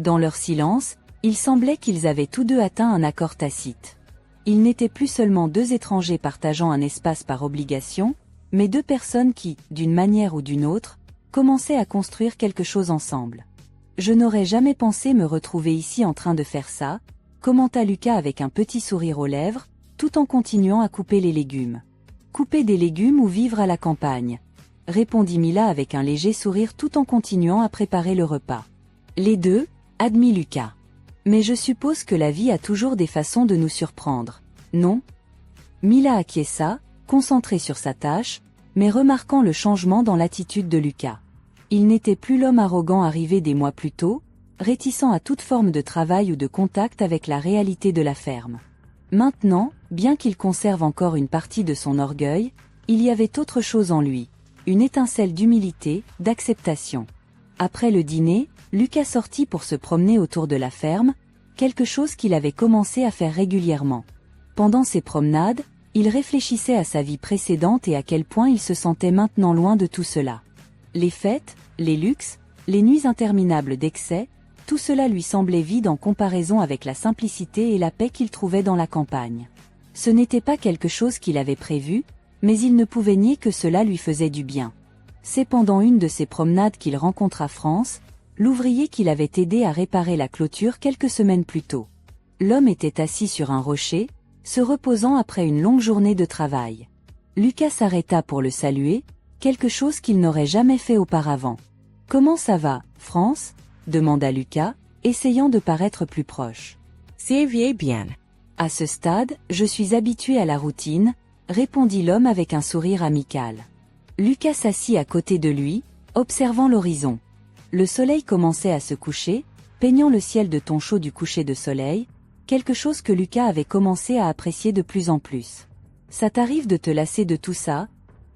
Dans leur silence, il semblait qu'ils avaient tous deux atteint un accord tacite. Ils n'étaient plus seulement deux étrangers partageant un espace par obligation, mais deux personnes qui, d'une manière ou d'une autre, commençaient à construire quelque chose ensemble. « Je n'aurais jamais pensé me retrouver ici en train de faire ça », commenta Lucas avec un petit sourire aux lèvres, tout en continuant à couper les légumes. « Couper des légumes ou vivre à la campagne ?» répondit Mila avec un léger sourire tout en continuant à préparer le repas. « Les deux », admit Lucas. « Mais je suppose que la vie a toujours des façons de nous surprendre, non ?» Mila acquiesça, concentrée sur sa tâche, mais remarquant le changement dans l'attitude de Lucas. Il n'était plus l'homme arrogant arrivé des mois plus tôt, réticent à toute forme de travail ou de contact avec la réalité de la ferme. Maintenant, bien qu'il conserve encore une partie de son orgueil, il y avait autre chose en lui, une étincelle d'humilité, d'acceptation. Après le dîner, Lucas sortit pour se promener autour de la ferme, quelque chose qu'il avait commencé à faire régulièrement. Pendant ces promenades, il réfléchissait à sa vie précédente et à quel point il se sentait maintenant loin de tout cela. Les fêtes, les luxes, les nuits interminables d'excès, tout cela lui semblait vide en comparaison avec la simplicité et la paix qu'il trouvait dans la campagne. Ce n'était pas quelque chose qu'il avait prévu, mais il ne pouvait nier que cela lui faisait du bien. C'est pendant une de ces promenades qu'il rencontra France, l'ouvrier qu'il avait aidé à réparer la clôture quelques semaines plus tôt. L'homme était assis sur un rocher, se reposant après une longue journée de travail. Lucas s'arrêta pour le saluer, quelque chose qu'il n'aurait jamais fait auparavant. « Comment ça va, France ?» demanda Lucas, essayant de paraître plus proche. « Ça va bien. » À ce stade, je suis habitué à la routine, répondit l'homme avec un sourire amical. Lucas s'assit à côté de lui, observant l'horizon. Le soleil commençait à se coucher, peignant le ciel de tons chauds du coucher de soleil, quelque chose que Lucas avait commencé à apprécier de plus en plus. « Ça t'arrive de te lasser de tout ça ?»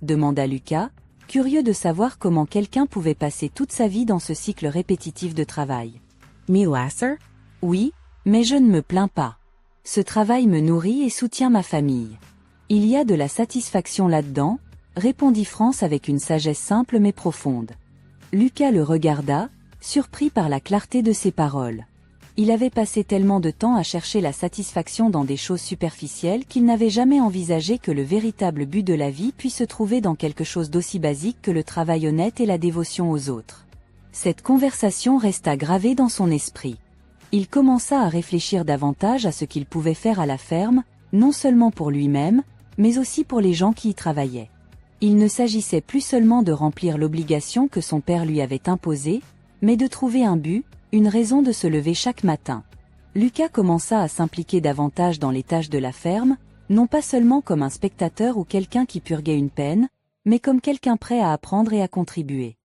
demanda Lucas, curieux de savoir comment quelqu'un pouvait passer toute sa vie dans ce cycle répétitif de travail. « Me lasser ?» Oui, mais je ne me plains pas. Ce travail me nourrit et soutient ma famille. Il y a de la satisfaction là-dedans, répondit France avec une sagesse simple mais profonde. Lucas le regarda, surpris par la clarté de ses paroles. Il avait passé tellement de temps à chercher la satisfaction dans des choses superficielles qu'il n'avait jamais envisagé que le véritable but de la vie puisse se trouver dans quelque chose d'aussi basique que le travail honnête et la dévotion aux autres. Cette conversation resta gravée dans son esprit. Il commença à réfléchir davantage à ce qu'il pouvait faire à la ferme, non seulement pour lui-même, mais aussi pour les gens qui y travaillaient. Il ne s'agissait plus seulement de remplir l'obligation que son père lui avait imposée, mais de trouver un but, une raison de se lever chaque matin. Lucas commença à s'impliquer davantage dans les tâches de la ferme, non pas seulement comme un spectateur ou quelqu'un qui purguait une peine, mais comme quelqu'un prêt à apprendre et à contribuer.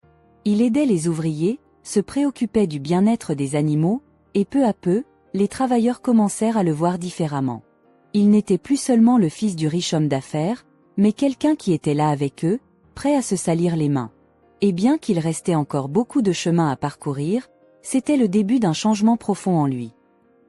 Il aidait les ouvriers, se préoccupait du bien-être des animaux, et peu à peu, les travailleurs commencèrent à le voir différemment. Il n'était plus seulement le fils du riche homme d'affaires, mais quelqu'un qui était là avec eux, prêt à se salir les mains. Et bien qu'il restait encore beaucoup de chemin à parcourir, c'était le début d'un changement profond en lui.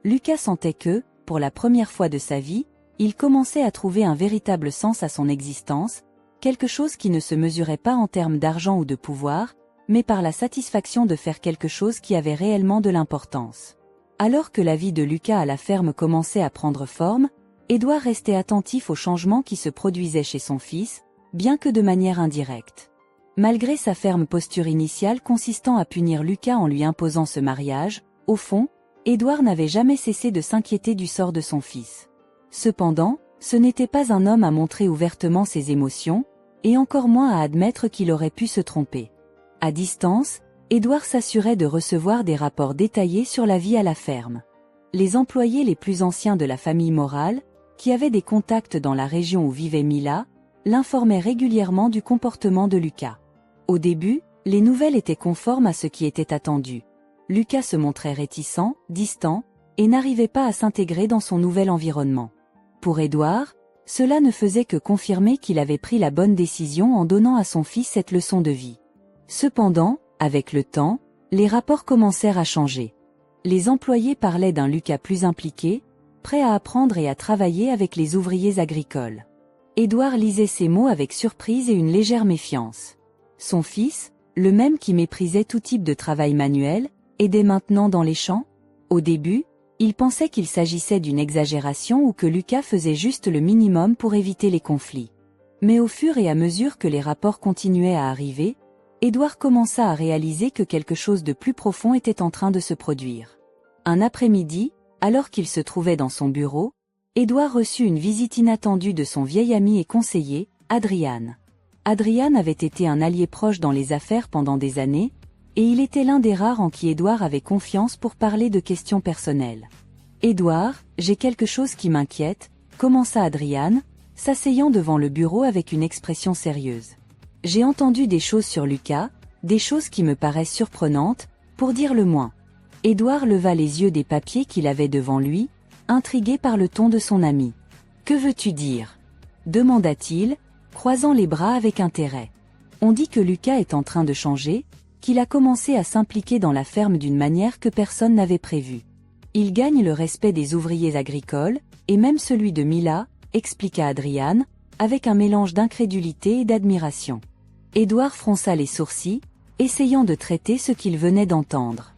Lucas sentait que, pour la première fois de sa vie, il commençait à trouver un véritable sens à son existence, quelque chose qui ne se mesurait pas en termes d'argent ou de pouvoir, mais par la satisfaction de faire quelque chose qui avait réellement de l'importance. Alors que la vie de Lucas à la ferme commençait à prendre forme, Édouard restait attentif aux changements qui se produisaient chez son fils, bien que de manière indirecte. Malgré sa ferme posture initiale consistant à punir Lucas en lui imposant ce mariage, au fond, Édouard n'avait jamais cessé de s'inquiéter du sort de son fils. Cependant, ce n'était pas un homme à montrer ouvertement ses émotions, et encore moins à admettre qu'il aurait pu se tromper. À distance, Édouard s'assurait de recevoir des rapports détaillés sur la vie à la ferme. Les employés les plus anciens de la famille Morale, qui avaient des contacts dans la région où vivait Mila, l'informaient régulièrement du comportement de Lucas. Au début, les nouvelles étaient conformes à ce qui était attendu. Lucas se montrait réticent, distant, et n'arrivait pas à s'intégrer dans son nouvel environnement. Pour Édouard, cela ne faisait que confirmer qu'il avait pris la bonne décision en donnant à son fils cette leçon de vie. Cependant, avec le temps, les rapports commencèrent à changer. Les employés parlaient d'un Lucas plus impliqué, prêt à apprendre et à travailler avec les ouvriers agricoles. Édouard lisait ces mots avec surprise et une légère méfiance. Son fils, le même qui méprisait tout type de travail manuel, aidait maintenant dans les champs. Au début, il pensait qu'il s'agissait d'une exagération ou que Lucas faisait juste le minimum pour éviter les conflits. Mais au fur et à mesure que les rapports continuaient à arriver, Édouard commença à réaliser que quelque chose de plus profond était en train de se produire. Un après-midi, alors qu'il se trouvait dans son bureau, Édouard reçut une visite inattendue de son vieil ami et conseiller, Adrian. Adrian avait été un allié proche dans les affaires pendant des années, et il était l'un des rares en qui Édouard avait confiance pour parler de questions personnelles. « Édouard, j'ai quelque chose qui m'inquiète », commença Adrian, s'asseyant devant le bureau avec une expression sérieuse. « J'ai entendu des choses sur Lucas, des choses qui me paraissent surprenantes, pour dire le moins. » Édouard leva les yeux des papiers qu'il avait devant lui, intrigué par le ton de son ami. « Que veux-tu dire ?» demanda-t-il, croisant les bras avec intérêt. « On dit que Lucas est en train de changer, qu'il a commencé à s'impliquer dans la ferme d'une manière que personne n'avait prévue. Il gagne le respect des ouvriers agricoles, et même celui de Mila, expliqua Adrian, avec un mélange d'incrédulité et d'admiration. » Édouard fronça les sourcils, essayant de traiter ce qu'il venait d'entendre.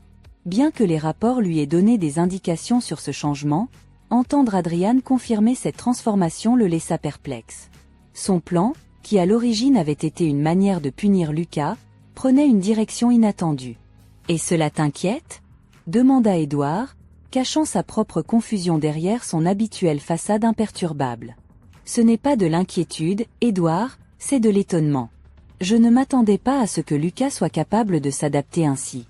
Bien que les rapports lui aient donné des indications sur ce changement, entendre Adrian confirmer cette transformation le laissa perplexe. Son plan, qui à l'origine avait été une manière de punir Lucas, prenait une direction inattendue. « Et cela t'inquiète » demanda Édouard, cachant sa propre confusion derrière son habituelle façade imperturbable. « Ce n'est pas de l'inquiétude, Édouard, c'est de l'étonnement. Je ne m'attendais pas à ce que Lucas soit capable de s'adapter ainsi.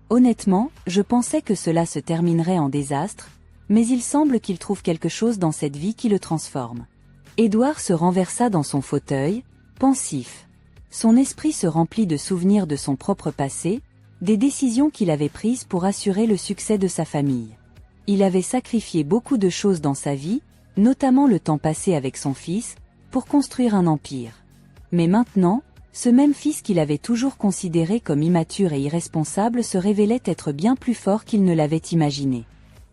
Honnêtement, je pensais que cela se terminerait en désastre, mais il semble qu'il trouve quelque chose dans cette vie qui le transforme. Édouard se renversa dans son fauteuil, pensif. Son esprit se remplit de souvenirs de son propre passé, des décisions qu'il avait prises pour assurer le succès de sa famille. Il avait sacrifié beaucoup de choses dans sa vie, notamment le temps passé avec son fils, pour construire un empire. Mais maintenant, ce même fils qu'il avait toujours considéré comme immature et irresponsable se révélait être bien plus fort qu'il ne l'avait imaginé.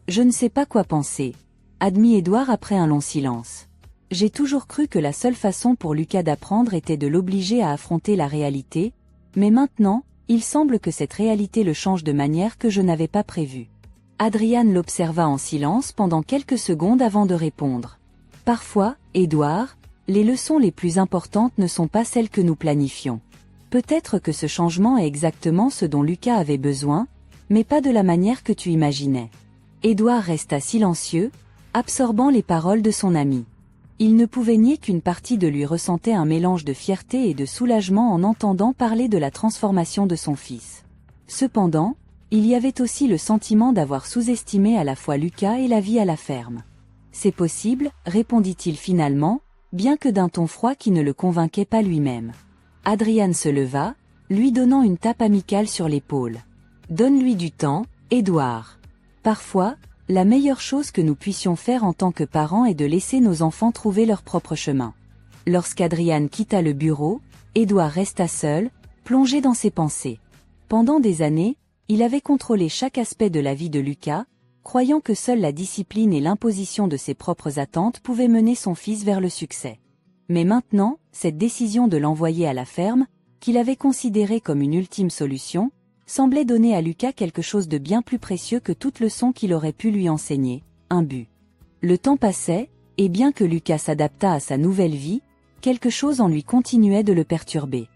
Je ne sais pas quoi penser, admit Édouard après un long silence. J'ai toujours cru que la seule façon pour Lucas d'apprendre était de l'obliger à affronter la réalité, mais maintenant, il semble que cette réalité le change de manière que je n'avais pas prévue. Adrian l'observa en silence pendant quelques secondes avant de répondre. Parfois, Édouard, les leçons les plus importantes ne sont pas celles que nous planifions. Peut-être que ce changement est exactement ce dont Lucas avait besoin, mais pas de la manière que tu imaginais. Édouard resta silencieux, absorbant les paroles de son ami. Il ne pouvait nier qu'une partie de lui ressentait un mélange de fierté et de soulagement en entendant parler de la transformation de son fils. Cependant, il y avait aussi le sentiment d'avoir sous-estimé à la fois Lucas et la vie à la ferme. « C'est possible, répondit-il finalement, bien que d'un ton froid qui ne le convainquait pas lui-même. Adrian se leva, lui donnant une tape amicale sur l'épaule. « Donne-lui du temps, Édouard. Parfois, la meilleure chose que nous puissions faire en tant que parents est de laisser nos enfants trouver leur propre chemin. » Lorsqu'Adrian quitta le bureau, Édouard resta seul, plongé dans ses pensées. Pendant des années, il avait contrôlé chaque aspect de la vie de Lucas, croyant que seule la discipline et l'imposition de ses propres attentes pouvaient mener son fils vers le succès. Mais maintenant, cette décision de l'envoyer à la ferme, qu'il avait considérée comme une ultime solution, semblait donner à Lucas quelque chose de bien plus précieux que toute leçon qu'il aurait pu lui enseigner, un but. Le temps passait, et bien que Lucas s'adaptât à sa nouvelle vie, quelque chose en lui continuait de le perturber.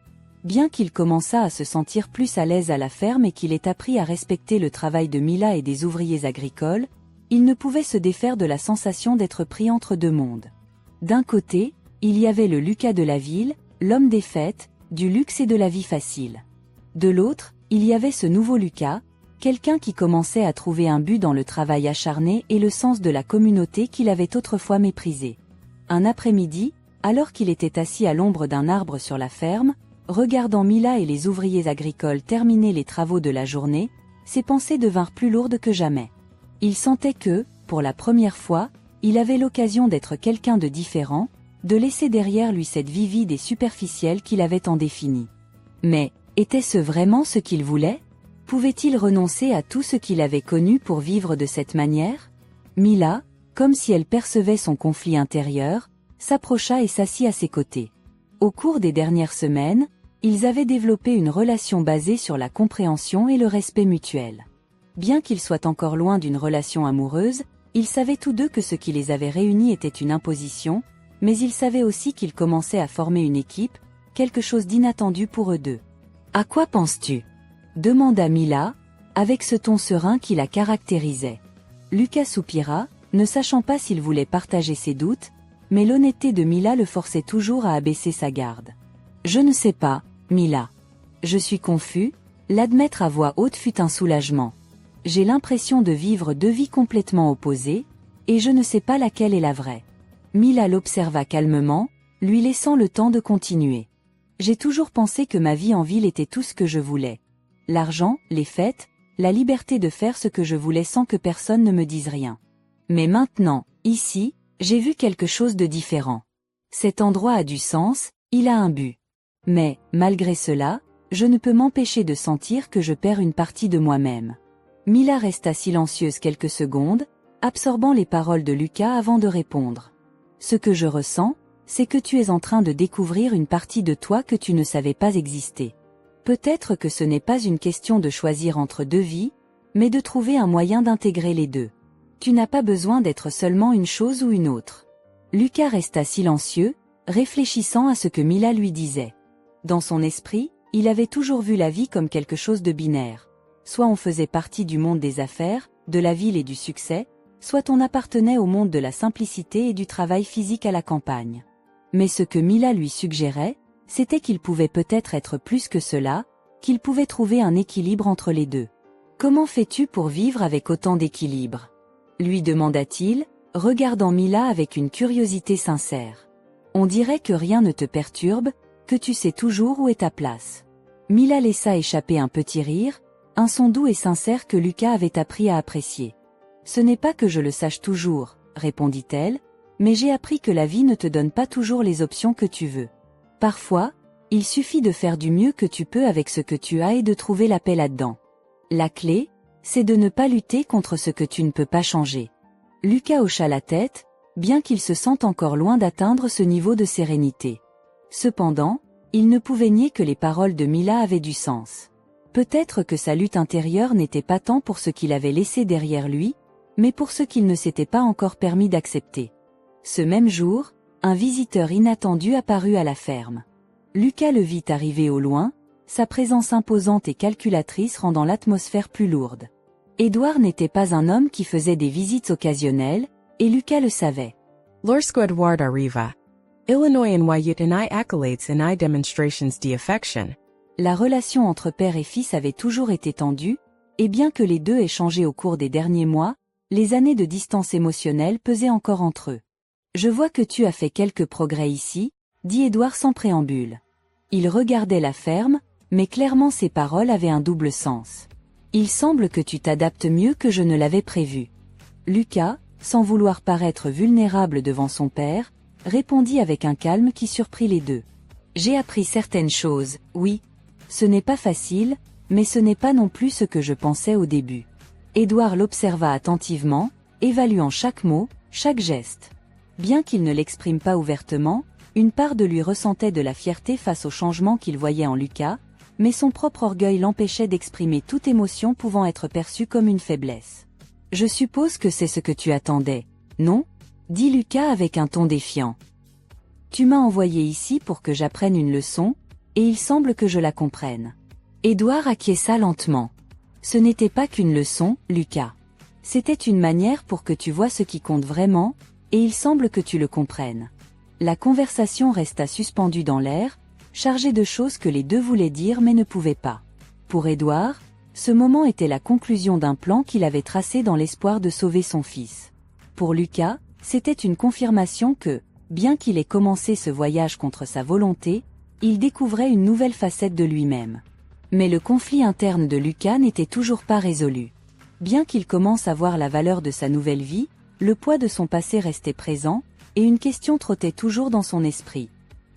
Bien qu'il commençât à se sentir plus à l'aise à la ferme et qu'il ait appris à respecter le travail de Mila et des ouvriers agricoles, il ne pouvait se défaire de la sensation d'être pris entre deux mondes. D'un côté, il y avait le Lucas de la ville, l'homme des fêtes, du luxe et de la vie facile. De l'autre, il y avait ce nouveau Lucas, quelqu'un qui commençait à trouver un but dans le travail acharné et le sens de la communauté qu'il avait autrefois méprisé. Un après-midi, alors qu'il était assis à l'ombre d'un arbre sur la ferme, regardant Mila et les ouvriers agricoles terminer les travaux de la journée, ses pensées devinrent plus lourdes que jamais. Il sentait que, pour la première fois, il avait l'occasion d'être quelqu'un de différent, de laisser derrière lui cette vie vide et superficielle qu'il avait tant définie. Mais, était-ce vraiment ce qu'il voulait ? Pouvait-il renoncer à tout ce qu'il avait connu pour vivre de cette manière ? Mila, comme si elle percevait son conflit intérieur, s'approcha et s'assit à ses côtés. Au cours des dernières semaines, ils avaient développé une relation basée sur la compréhension et le respect mutuel. Bien qu'ils soient encore loin d'une relation amoureuse, ils savaient tous deux que ce qui les avait réunis était une imposition, mais ils savaient aussi qu'ils commençaient à former une équipe, quelque chose d'inattendu pour eux deux. « À quoi penses-tu » demanda Mila, avec ce ton serein qui la caractérisait. Lucas soupira, ne sachant pas s'il voulait partager ses doutes, mais l'honnêteté de Mila le forçait toujours à abaisser sa garde. « Je ne sais pas, Mila. Je suis confus », l'admettre à voix haute fut un soulagement. « J'ai l'impression de vivre deux vies complètement opposées, et je ne sais pas laquelle est la vraie. » Mila l'observa calmement, lui laissant le temps de continuer. « J'ai toujours pensé que ma vie en ville était tout ce que je voulais. L'argent, les fêtes, la liberté de faire ce que je voulais sans que personne ne me dise rien. Mais maintenant, ici, j'ai vu quelque chose de différent. Cet endroit a du sens, il a un but. Mais, malgré cela, je ne peux m'empêcher de sentir que je perds une partie de moi-même. » Mila resta silencieuse quelques secondes, absorbant les paroles de Lucas avant de répondre. « Ce que je ressens, c'est que tu es en train de découvrir une partie de toi que tu ne savais pas exister. Peut-être que ce n'est pas une question de choisir entre deux vies, mais de trouver un moyen d'intégrer les deux. Tu n'as pas besoin d'être seulement une chose ou une autre. » Lucas resta silencieux, réfléchissant à ce que Mila lui disait. Dans son esprit, il avait toujours vu la vie comme quelque chose de binaire. Soit on faisait partie du monde des affaires, de la ville et du succès, soit on appartenait au monde de la simplicité et du travail physique à la campagne. Mais ce que Mila lui suggérait, c'était qu'il pouvait peut-être être plus que cela, qu'il pouvait trouver un équilibre entre les deux. « Comment fais-tu pour vivre avec autant d'équilibre » lui demanda-t-il, regardant Mila avec une curiosité sincère. « On dirait que rien ne te perturbe, que tu sais toujours où est ta place. » Mila laissa échapper un petit rire, un son doux et sincère que Lucas avait appris à apprécier. « Ce n'est pas que je le sache toujours, » répondit-elle, « mais j'ai appris que la vie ne te donne pas toujours les options que tu veux. Parfois, il suffit de faire du mieux que tu peux avec ce que tu as et de trouver la paix là-dedans. La clé, c'est de ne pas lutter contre ce que tu ne peux pas changer. » Lucas hocha la tête, bien qu'il se sente encore loin d'atteindre ce niveau de sérénité. Cependant, il ne pouvait nier que les paroles de Mila avaient du sens. Peut-être que sa lutte intérieure n'était pas tant pour ce qu'il avait laissé derrière lui, mais pour ce qu'il ne s'était pas encore permis d'accepter. Ce même jour, un visiteur inattendu apparut à la ferme. Lucas le vit arriver au loin, sa présence imposante et calculatrice rendant l'atmosphère plus lourde. Édouard n'était pas un homme qui faisait des visites occasionnelles, et Lucas le savait. Lorsque Edward arriva, Illinois envoyait un accolades et demonstrations d'affection. La relation entre père et fils avait toujours été tendue, et bien que les deux aient changé au cours des derniers mois, les années de distance émotionnelle pesaient encore entre eux. « Je vois que tu as fait quelques progrès ici, » dit Édouard sans préambule. Il regardait la ferme, mais clairement ses paroles avaient un double sens. « Il semble que tu t'adaptes mieux que je ne l'avais prévu. » Lucas, sans vouloir paraître vulnérable devant son père, répondit avec un calme qui surprit les deux. « J'ai appris certaines choses, oui. Ce n'est pas facile, mais ce n'est pas non plus ce que je pensais au début. » Édouard l'observa attentivement, évaluant chaque mot, chaque geste. Bien qu'il ne l'exprime pas ouvertement, une part de lui ressentait de la fierté face au changement qu'il voyait en Lucas, mais son propre orgueil l'empêchait d'exprimer toute émotion pouvant être perçue comme une faiblesse. « Je suppose que c'est ce que tu attendais, non ?» dit Lucas avec un ton défiant. « Tu m'as envoyé ici pour que j'apprenne une leçon, et il semble que je la comprenne. » Édouard acquiesça lentement. « Ce n'était pas qu'une leçon, Lucas. C'était une manière pour que tu vois ce qui compte vraiment, et il semble que tu le comprennes. » La conversation resta suspendue dans l'air, chargée de choses que les deux voulaient dire mais ne pouvaient pas. Pour Édouard, ce moment était la conclusion d'un plan qu'il avait tracé dans l'espoir de sauver son fils. Pour Lucas, c'était une confirmation que, bien qu'il ait commencé ce voyage contre sa volonté, il découvrait une nouvelle facette de lui-même. Mais le conflit interne de Lucas n'était toujours pas résolu. Bien qu'il commence à voir la valeur de sa nouvelle vie, le poids de son passé restait présent, et une question trottait toujours dans son esprit.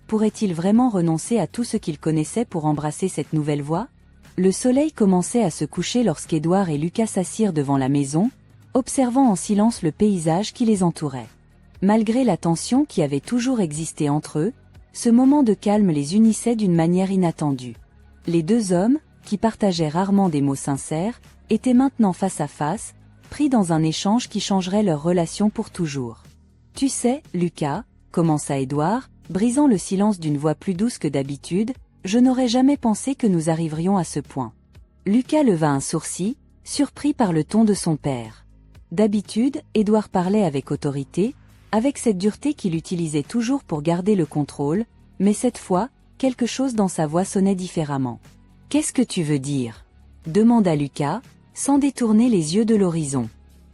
Pourrait-il vraiment renoncer à tout ce qu'il connaissait pour embrasser cette nouvelle voie ? Le soleil commençait à se coucher lorsqu'Édouard et Lucas s'assirent devant la maison, observant en silence le paysage qui les entourait. Malgré la tension qui avait toujours existé entre eux, ce moment de calme les unissait d'une manière inattendue. Les deux hommes, qui partageaient rarement des mots sincères, étaient maintenant face à face, pris dans un échange qui changerait leur relation pour toujours. « Tu sais, Lucas, » commença Édouard, brisant le silence d'une voix plus douce que d'habitude, « je n'aurais jamais pensé que nous arriverions à ce point. » Lucas leva un sourcil, surpris par le ton de son père. D'habitude, Édouard parlait avec autorité, avec cette dureté qu'il utilisait toujours pour garder le contrôle, mais cette fois, quelque chose dans sa voix sonnait différemment. « Qu'est-ce que tu veux dire ?» demanda Lucas, sans détourner les yeux de l'horizon.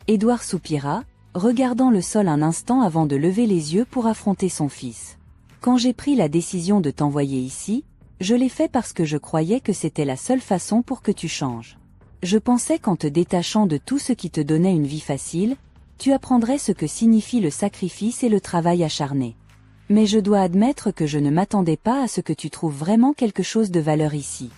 Édouard soupira, regardant le sol un instant avant de lever les yeux pour affronter son fils. « Quand j'ai pris la décision de t'envoyer ici, je l'ai fait parce que je croyais que c'était la seule façon pour que tu changes. Je pensais qu'en te détachant de tout ce qui te donnait une vie facile, tu apprendrais ce que signifie le sacrifice et le travail acharné. Mais je dois admettre que je ne m'attendais pas à ce que tu trouves vraiment quelque chose de valeur ici. »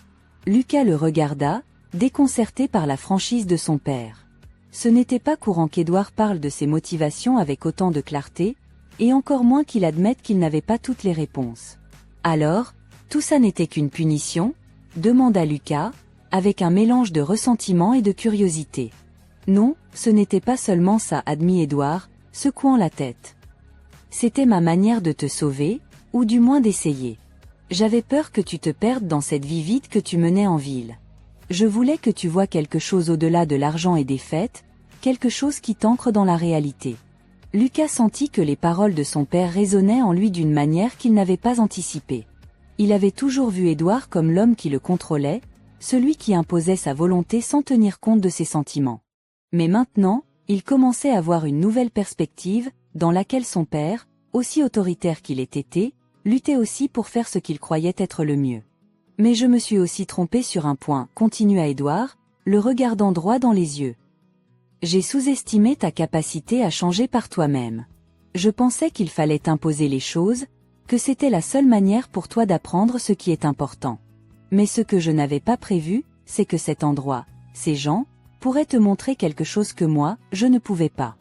Lucas le regarda, déconcerté par la franchise de son père. Ce n'était pas courant qu'Édouard parle de ses motivations avec autant de clarté, et encore moins qu'il admette qu'il n'avait pas toutes les réponses. « Alors, tout ça n'était qu'une punition ?» demanda Lucas, avec un mélange de ressentiment et de curiosité. « Non, ce n'était pas seulement ça, » admit Édouard, secouant la tête. « C'était ma manière de te sauver, ou du moins d'essayer. J'avais peur que tu te perdes dans cette vie vide que tu menais en ville. Je voulais que tu vois quelque chose au-delà de l'argent et des fêtes, quelque chose qui t'ancre dans la réalité. Lucas sentit que les paroles de son père résonnaient en lui d'une manière qu'il n'avait pas anticipée. Il avait toujours vu Édouard comme l'homme qui le contrôlait, celui qui imposait sa volonté sans tenir compte de ses sentiments. Mais maintenant, il commençait à voir une nouvelle perspective, dans laquelle son père, aussi autoritaire qu'il ait été, luttait aussi pour faire ce qu'il croyait être le mieux. Mais je me suis aussi trompé sur un point, continua Édouard, le regardant droit dans les yeux. J'ai sous-estimé ta capacité à changer par toi-même. Je pensais qu'il fallait t'imposer les choses, que c'était la seule manière pour toi d'apprendre ce qui est important. Mais ce que je n'avais pas prévu, c'est que cet endroit, ces gens, pourraient te montrer quelque chose que moi, je ne pouvais pas.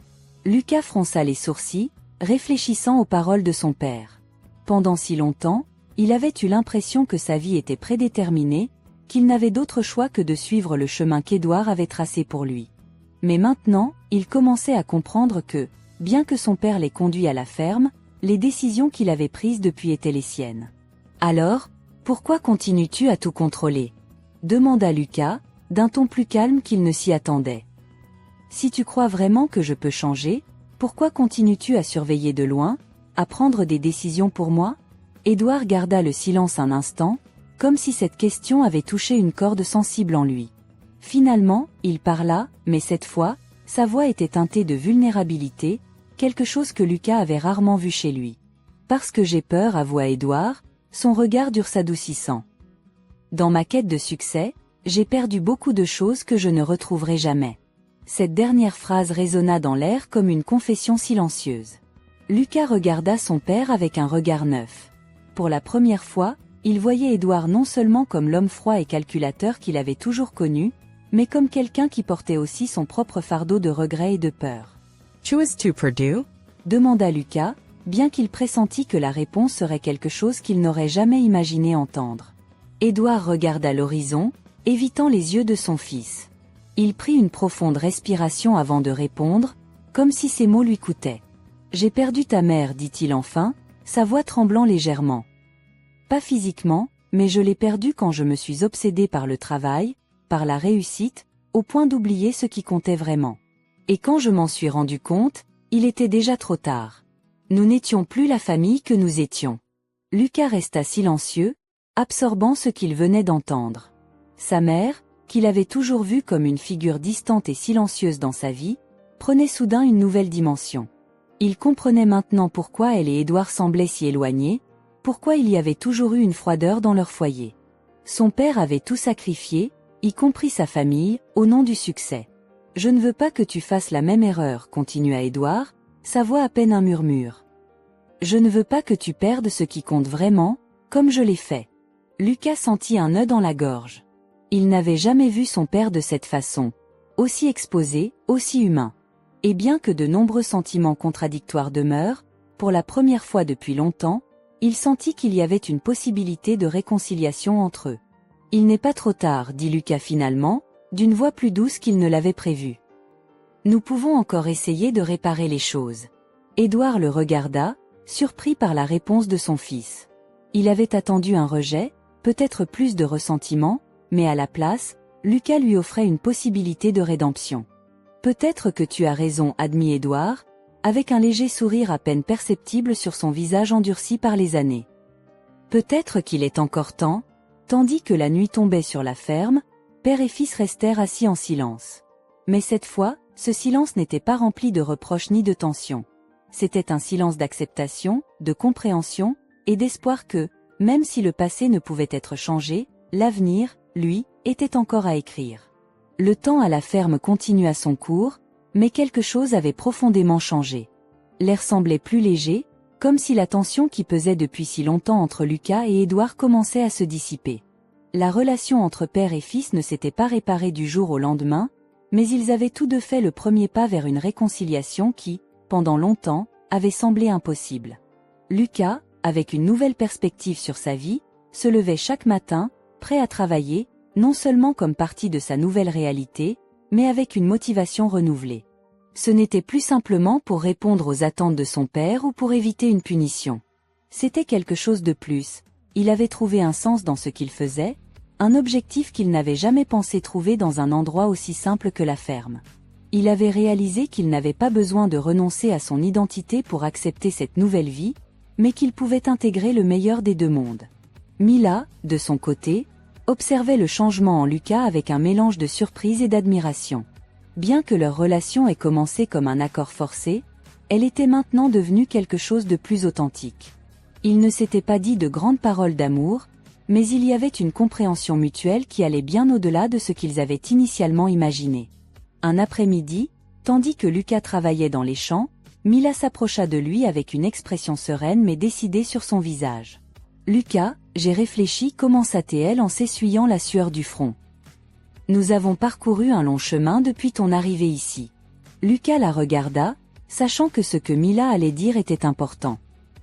Lucas fronça les sourcils, réfléchissant aux paroles de son père. Pendant si longtemps, il avait eu l'impression que sa vie était prédéterminée, qu'il n'avait d'autre choix que de suivre le chemin qu'Édouard avait tracé pour lui. Mais maintenant, il commençait à comprendre que, bien que son père l'ait conduit à la ferme, les décisions qu'il avait prises depuis étaient les siennes. Alors, pourquoi continues-tu à tout contrôler ? Demanda Lucas, d'un ton plus calme qu'il ne s'y attendait. Si tu crois vraiment que je peux changer, pourquoi continues-tu à surveiller de loin, à prendre des décisions pour moi ? Édouard garda le silence un instant, comme si cette question avait touché une corde sensible en lui. Finalement, il parla, mais cette fois, sa voix était teintée de vulnérabilité, quelque chose que Lucas avait rarement vu chez lui. Parce que j'ai peur, avoua Édouard, son regard dur s'adoucissant. Dans ma quête de succès, j'ai perdu beaucoup de choses que je ne retrouverai jamais. Cette dernière phrase résonna dans l'air comme une confession silencieuse. Lucas regarda son père avec un regard neuf. Pour la première fois, il voyait Édouard non seulement comme l'homme froid et calculateur qu'il avait toujours connu, mais comme quelqu'un qui portait aussi son propre fardeau de regrets et de peur. Choose to Purdue? Demanda Lucas, bien qu'il pressentît que la réponse serait quelque chose qu'il n'aurait jamais imaginé entendre. Édouard regarda l'horizon, évitant les yeux de son fils. Il prit une profonde respiration avant de répondre, comme si ses mots lui coûtaient. « J'ai perdu ta mère, dit-il enfin, sa voix tremblant légèrement. Pas physiquement, mais je l'ai perdue quand je me suis obsédé par le travail, par la réussite, au point d'oublier ce qui comptait vraiment. Et quand je m'en suis rendu compte, il était déjà trop tard. Nous n'étions plus la famille que nous étions. » Lucas resta silencieux, absorbant ce qu'il venait d'entendre. Sa mère, qu'il avait toujours vue comme une figure distante et silencieuse dans sa vie, prenait soudain une nouvelle dimension. Il comprenait maintenant pourquoi elle et Édouard semblaient si éloignés, pourquoi il y avait toujours eu une froideur dans leur foyer. Son père avait tout sacrifié, y compris sa famille, au nom du succès. « Je ne veux pas que tu fasses la même erreur, continua Édouard, sa voix à peine un murmure. Je ne veux pas que tu perdes ce qui compte vraiment, comme je l'ai fait. » Lucas sentit un nœud dans la gorge. Il n'avait jamais vu son père de cette façon, aussi exposé, aussi humain. Et bien que de nombreux sentiments contradictoires demeurent, pour la première fois depuis longtemps, il sentit qu'il y avait une possibilité de réconciliation entre eux. « Il n'est pas trop tard, dit Lucas finalement, d'une voix plus douce qu'il ne l'avait prévu. Nous pouvons encore essayer de réparer les choses. » Édouard le regarda, surpris par la réponse de son fils. Il avait attendu un rejet, peut-être plus de ressentiment, mais à la place, Lucas lui offrait une possibilité de rédemption. « Peut-être que tu as raison, admit Édouard, avec un léger sourire à peine perceptible sur son visage endurci par les années. Peut-être qu'il est encore temps. » Tandis que la nuit tombait sur la ferme, père et fils restèrent assis en silence. Mais cette fois, ce silence n'était pas rempli de reproches ni de tension. C'était un silence d'acceptation, de compréhension, et d'espoir que, même si le passé ne pouvait être changé, l'avenir, lui, était encore à écrire. Le temps à la ferme continua son cours, mais quelque chose avait profondément changé. L'air semblait plus léger, comme si la tension qui pesait depuis si longtemps entre Lucas et Édouard commençait à se dissiper. La relation entre père et fils ne s'était pas réparée du jour au lendemain, mais ils avaient tous deux fait le premier pas vers une réconciliation qui, pendant longtemps, avait semblé impossible. Lucas, avec une nouvelle perspective sur sa vie, se levait chaque matin, prêt à travailler, non seulement comme partie de sa nouvelle réalité, mais avec une motivation renouvelée. Ce n'était plus simplement pour répondre aux attentes de son père ou pour éviter une punition. C'était quelque chose de plus. Il avait trouvé un sens dans ce qu'il faisait, un objectif qu'il n'avait jamais pensé trouver dans un endroit aussi simple que la ferme. Il avait réalisé qu'il n'avait pas besoin de renoncer à son identité pour accepter cette nouvelle vie, mais qu'il pouvait intégrer le meilleur des deux mondes. Mila, de son côté, observait le changement en Lucas avec un mélange de surprise et d'admiration. Bien que leur relation ait commencé comme un accord forcé, elle était maintenant devenue quelque chose de plus authentique. Ils ne s'étaient pas dit de grandes paroles d'amour, mais il y avait une compréhension mutuelle qui allait bien au-delà de ce qu'ils avaient initialement imaginé. Un après-midi, tandis que Lucas travaillait dans les champs, Mila s'approcha de lui avec une expression sereine mais décidée sur son visage. « Lucas, j'ai réfléchi » commença-t-elle en s'essuyant la sueur du front. « Nous avons parcouru un long chemin depuis ton arrivée ici. » Lucas la regarda, sachant que ce que Mila allait dire était important.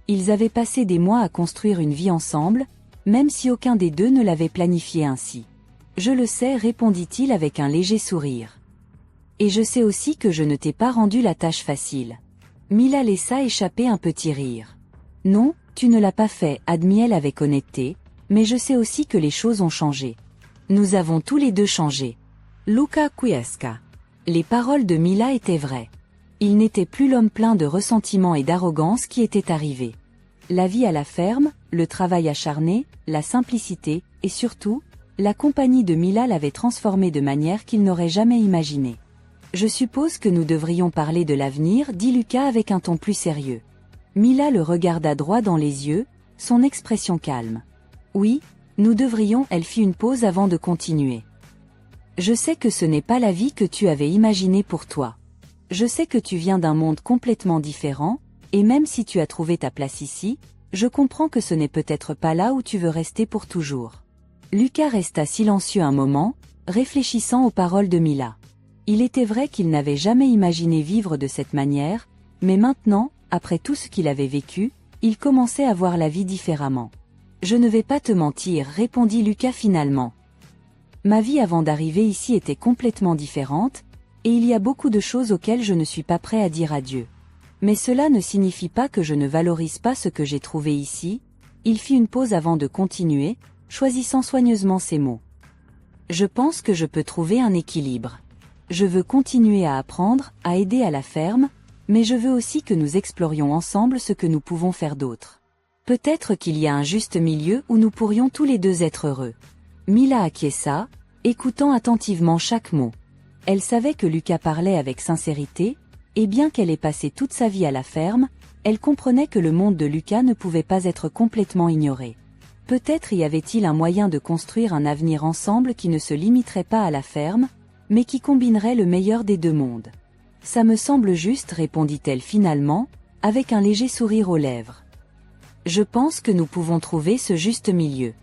Ils avaient passé des mois à construire une vie ensemble, même si aucun des deux ne l'avait planifié ainsi. « Je le sais » répondit-il avec un léger sourire. « Et je sais aussi que je ne t'ai pas rendu la tâche facile. » Mila laissa échapper un petit rire. « Non, tu ne l'as pas fait » admit-elle avec honnêteté, « mais je sais aussi que les choses ont changé. Nous avons tous les deux changé. » Luca quiesca. Les paroles de Mila étaient vraies. Il n'était plus l'homme plein de ressentiment et d'arrogance qui était arrivé. La vie à la ferme, le travail acharné, la simplicité, et surtout, la compagnie de Mila l'avait transformé de manière qu'il n'aurait jamais imaginée. « Je suppose que nous devrions parler de l'avenir » dit Lucas avec un ton plus sérieux. Mila le regarda droit dans les yeux, son expression calme. « Oui, nous devrions » elle fit une pause avant de continuer. « Je sais que ce n'est pas la vie que tu avais imaginée pour toi. Je sais que tu viens d'un monde complètement différent, et même si tu as trouvé ta place ici, je comprends que ce n'est peut-être pas là où tu veux rester pour toujours. » Lucas resta silencieux un moment, réfléchissant aux paroles de Mila. Il était vrai qu'il n'avait jamais imaginé vivre de cette manière, mais maintenant, après tout ce qu'il avait vécu, il commençait à voir la vie différemment. « Je ne vais pas te mentir » répondit Lucas finalement. « Ma vie avant d'arriver ici était complètement différente, et il y a beaucoup de choses auxquelles je ne suis pas prêt à dire adieu. Mais cela ne signifie pas que je ne valorise pas ce que j'ai trouvé ici. » Il fit une pause avant de continuer, choisissant soigneusement ses mots. « Je pense que je peux trouver un équilibre. Je veux continuer à apprendre, à aider à la ferme, mais je veux aussi que nous explorions ensemble ce que nous pouvons faire d'autre. Peut-être qu'il y a un juste milieu où nous pourrions tous les deux être heureux. » Mila acquiesça, écoutant attentivement chaque mot. Elle savait que Lucas parlait avec sincérité, et bien qu'elle ait passé toute sa vie à la ferme, elle comprenait que le monde de Lucas ne pouvait pas être complètement ignoré. Peut-être y avait-il un moyen de construire un avenir ensemble qui ne se limiterait pas à la ferme, mais qui combinerait le meilleur des deux mondes. « Ça me semble juste » répondit-elle finalement, avec un léger sourire aux lèvres. « Je pense que nous pouvons trouver ce juste milieu. »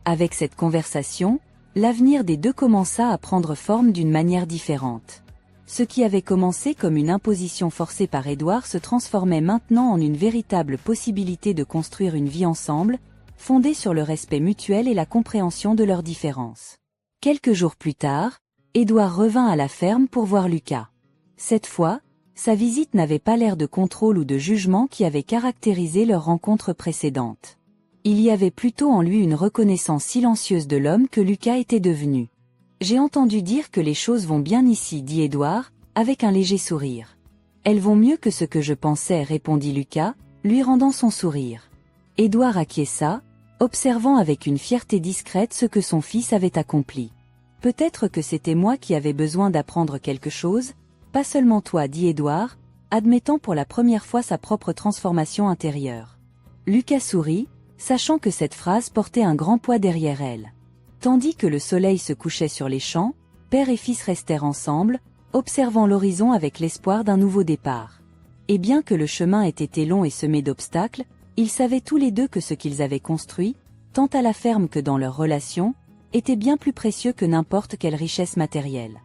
Avec cette conversation, l'avenir des deux commença à prendre forme d'une manière différente. Ce qui avait commencé comme une imposition forcée par Édouard se transformait maintenant en une véritable possibilité de construire une vie ensemble, fondée sur le respect mutuel et la compréhension de leurs différences. Quelques jours plus tard, Édouard revint à la ferme pour voir Lucas. Cette fois, sa visite n'avait pas l'air de contrôle ou de jugement qui avait caractérisé leur rencontre précédente. Il y avait plutôt en lui une reconnaissance silencieuse de l'homme que Lucas était devenu. « J'ai entendu dire que les choses vont bien ici » dit Édouard, avec un léger sourire. « Elles vont mieux que ce que je pensais » répondit Lucas, lui rendant son sourire. Édouard acquiesça, observant avec une fierté discrète ce que son fils avait accompli. « Peut-être que c'était moi qui avais besoin d'apprendre quelque chose, pas seulement toi » dit Édouard, admettant pour la première fois sa propre transformation intérieure. Lucas sourit, sachant que cette phrase portait un grand poids derrière elle. Tandis que le soleil se couchait sur les champs, père et fils restèrent ensemble, observant l'horizon avec l'espoir d'un nouveau départ. Et bien que le chemin ait été long et semé d'obstacles, ils savaient tous les deux que ce qu'ils avaient construit, tant à la ferme que dans leur relation, était bien plus précieux que n'importe quelle richesse matérielle.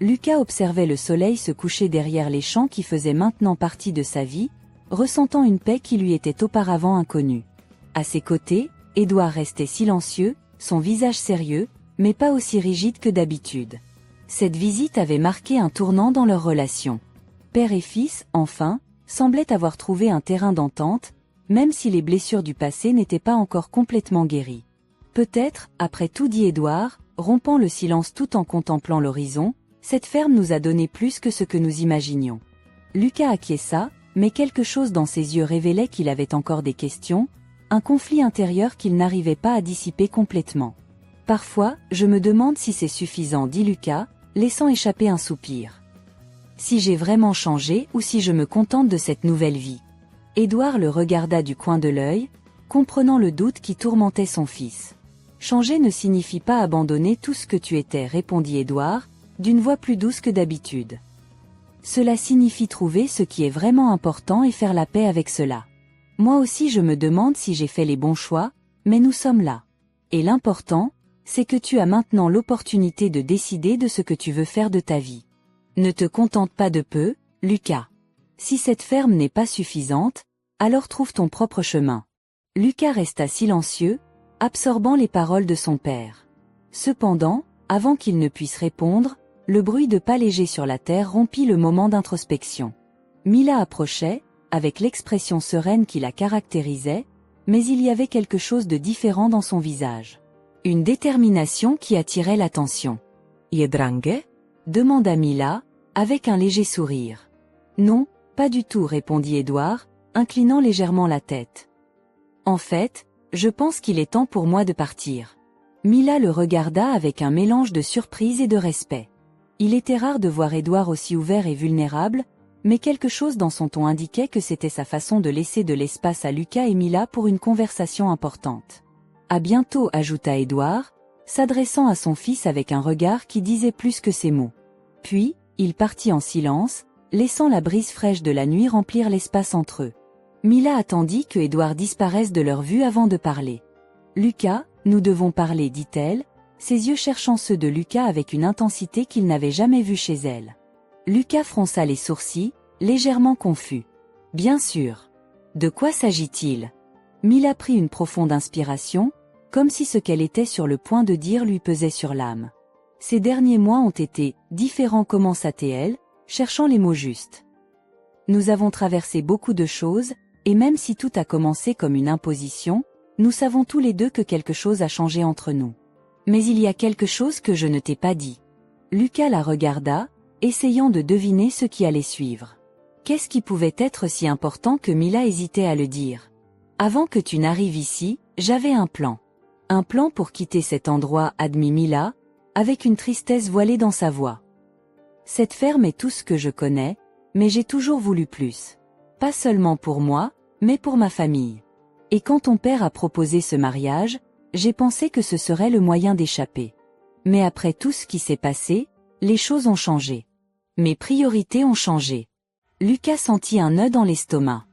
Lucas observait le soleil se coucher derrière les champs qui faisaient maintenant partie de sa vie, ressentant une paix qui lui était auparavant inconnue. À ses côtés, Édouard restait silencieux, son visage sérieux, mais pas aussi rigide que d'habitude. Cette visite avait marqué un tournant dans leur relation. Père et fils, enfin, semblaient avoir trouvé un terrain d'entente, même si les blessures du passé n'étaient pas encore complètement guéries. Peut-être, après tout dit Édouard, rompant le silence tout en contemplant l'horizon, Cette ferme nous a donné plus que ce que nous imaginions. Lucas acquiesça, mais quelque chose dans ses yeux révélait qu'il avait encore des questions, un conflit intérieur qu'il n'arrivait pas à dissiper complètement. Parfois, je me demande si c'est suffisant, dit Lucas, laissant échapper un soupir. Si j'ai vraiment changé ou si je me contente de cette nouvelle vie. Édouard le regarda du coin de l'œil, comprenant le doute qui tourmentait son fils. Changer ne signifie pas abandonner tout ce que tu étais, répondit Édouard, d'une voix plus douce que d'habitude. Cela signifie trouver ce qui est vraiment important et faire la paix avec cela. Moi aussi je me demande si j'ai fait les bons choix, mais nous sommes là. Et l'important, c'est que tu as maintenant l'opportunité de décider de ce que tu veux faire de ta vie. Ne te contente pas de peu, Lucas. Si cette ferme n'est pas suffisante, alors trouve ton propre chemin. Lucas resta silencieux, absorbant les paroles de son père. Cependant, avant qu'il ne puisse répondre, le bruit de pas légers sur la terre rompit le moment d'introspection. Mila approchait, avec l'expression sereine qui la caractérisait, mais il y avait quelque chose de différent dans son visage. Une détermination qui attirait l'attention. « Yedrange » demanda Mila, avec un léger sourire. « Non, pas du tout » répondit Édouard, inclinant légèrement la tête. « En fait, je pense qu'il est temps pour moi de partir. » Mila le regarda avec un mélange de surprise et de respect. Il était rare de voir Édouard aussi ouvert et vulnérable, mais quelque chose dans son ton indiquait que c'était sa façon de laisser de l'espace à Lucas et Mila pour une conversation importante. « À bientôt » ajouta Édouard, s'adressant à son fils avec un regard qui disait plus que ses mots. Puis, il partit en silence, laissant la brise fraîche de la nuit remplir l'espace entre eux. Mila attendit que Édouard disparaisse de leur vue avant de parler. « Lucas, nous devons parler » dit-elle, ses yeux cherchant ceux de Lucas avec une intensité qu'il n'avait jamais vue chez elle. Lucas fronça les sourcils, légèrement confus. « Bien sûr. De quoi s'agit-il » Mila prit une profonde inspiration, comme si ce qu'elle était sur le point de dire lui pesait sur l'âme. Ces derniers mois ont été différents, commença-t-elle, cherchant les mots justes. Nous avons traversé beaucoup de choses, et même si tout a commencé comme une imposition, nous savons tous les deux que quelque chose a changé entre nous. Mais il y a quelque chose que je ne t'ai pas dit. Lucas la regarda, essayant de deviner ce qui allait suivre. Qu'est-ce qui pouvait être si important que Mila hésitait à le dire? Avant que tu n'arrives ici, j'avais un plan. Un plan pour quitter cet endroit, admit Mila, avec une tristesse voilée dans sa voix. Cette ferme est tout ce que je connais, mais j'ai toujours voulu plus. Pas seulement pour moi, mais pour ma famille. Et quand ton père a proposé ce mariage, j'ai pensé que ce serait le moyen d'échapper. Mais après tout ce qui s'est passé, les choses ont changé. Mes priorités ont changé. Lucas sentit un nœud dans l'estomac.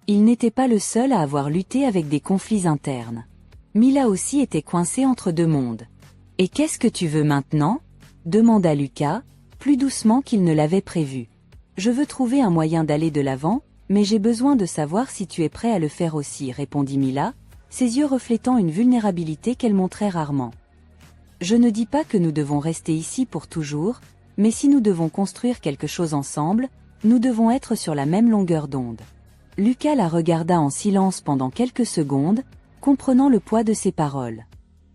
Il n'était pas le seul à avoir lutté avec des conflits internes. Mila aussi était coincée entre deux mondes. « Et qu'est-ce que tu veux maintenant » demanda Lucas, plus doucement qu'il ne l'avait prévu. « Je veux trouver un moyen d'aller de l'avant, mais j'ai besoin de savoir si tu es prêt à le faire aussi, répondit Mila, ses yeux reflétant une vulnérabilité qu'elle montrait rarement. Je ne dis pas que nous devons rester ici pour toujours, mais si nous devons construire quelque chose ensemble, nous devons être sur la même longueur d'onde. Lucas la regarda en silence pendant quelques secondes, comprenant le poids de ses paroles.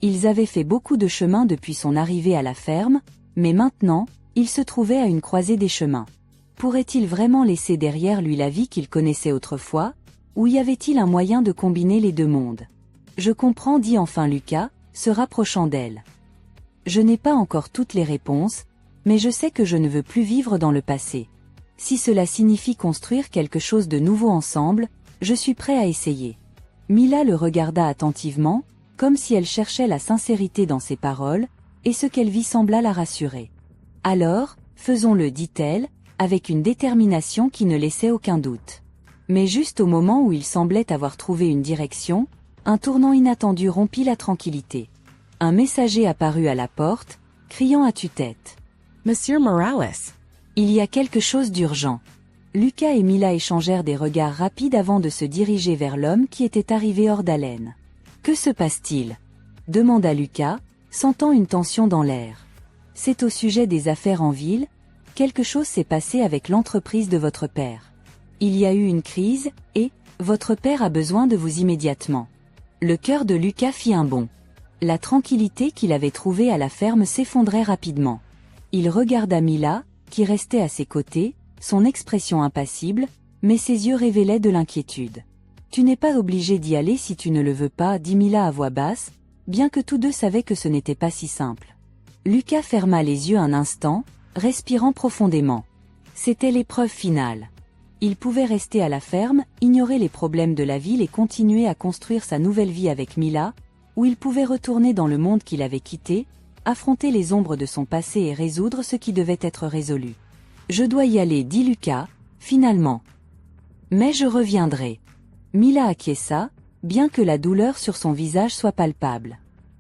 Ils avaient fait beaucoup de chemin depuis son arrivée à la ferme, mais maintenant, il se trouvait à une croisée des chemins. Pourrait-il vraiment laisser derrière lui la vie qu'il connaissait autrefois, ou y avait-il un moyen de combiner les deux mondes? Je comprends, dit enfin Lucas, se rapprochant d'elle. Je n'ai pas encore toutes les réponses, mais je sais que je ne veux plus vivre dans le passé. Si cela signifie construire quelque chose de nouveau ensemble, je suis prêt à essayer. Mila le regarda attentivement, comme si elle cherchait la sincérité dans ses paroles, et ce qu'elle vit sembla la rassurer. Alors, faisons-le, dit-elle, avec une détermination qui ne laissait aucun doute. Mais juste au moment où il semblait avoir trouvé une direction, un tournant inattendu rompit la tranquillité. Un messager apparut à la porte, criant à tue-tête. « Monsieur Morales !» Il y a quelque chose d'urgent. Lucas et Mila échangèrent des regards rapides avant de se diriger vers l'homme qui était arrivé hors d'haleine. « Que se passe-t-il » demanda Lucas, sentant une tension dans l'air. « C'est au sujet des affaires en ville. Quelque chose s'est passé avec l'entreprise de votre père. Il y a eu une crise, et votre père a besoin de vous immédiatement. » Le cœur de Lucas fit un bond. La tranquillité qu'il avait trouvée à la ferme s'effondrait rapidement. Il regarda Mila, qui restait à ses côtés, son expression impassible, mais ses yeux révélaient de l'inquiétude. « Tu n'es pas obligé d'y aller si tu ne le veux pas, » dit Mila à voix basse, bien que tous deux savaient que ce n'était pas si simple. Lucas ferma les yeux un instant, respirant profondément. C'était l'épreuve finale. Il pouvait rester à la ferme, ignorer les problèmes de la ville et continuer à construire sa nouvelle vie avec Mila, ou il pouvait retourner dans le monde qu'il avait quitté, affronter les ombres de son passé et résoudre ce qui devait être résolu. « Je dois y aller, » dit Lucas, finalement. « Mais je reviendrai. » Mila acquiesça, bien que la douleur sur son visage soit palpable.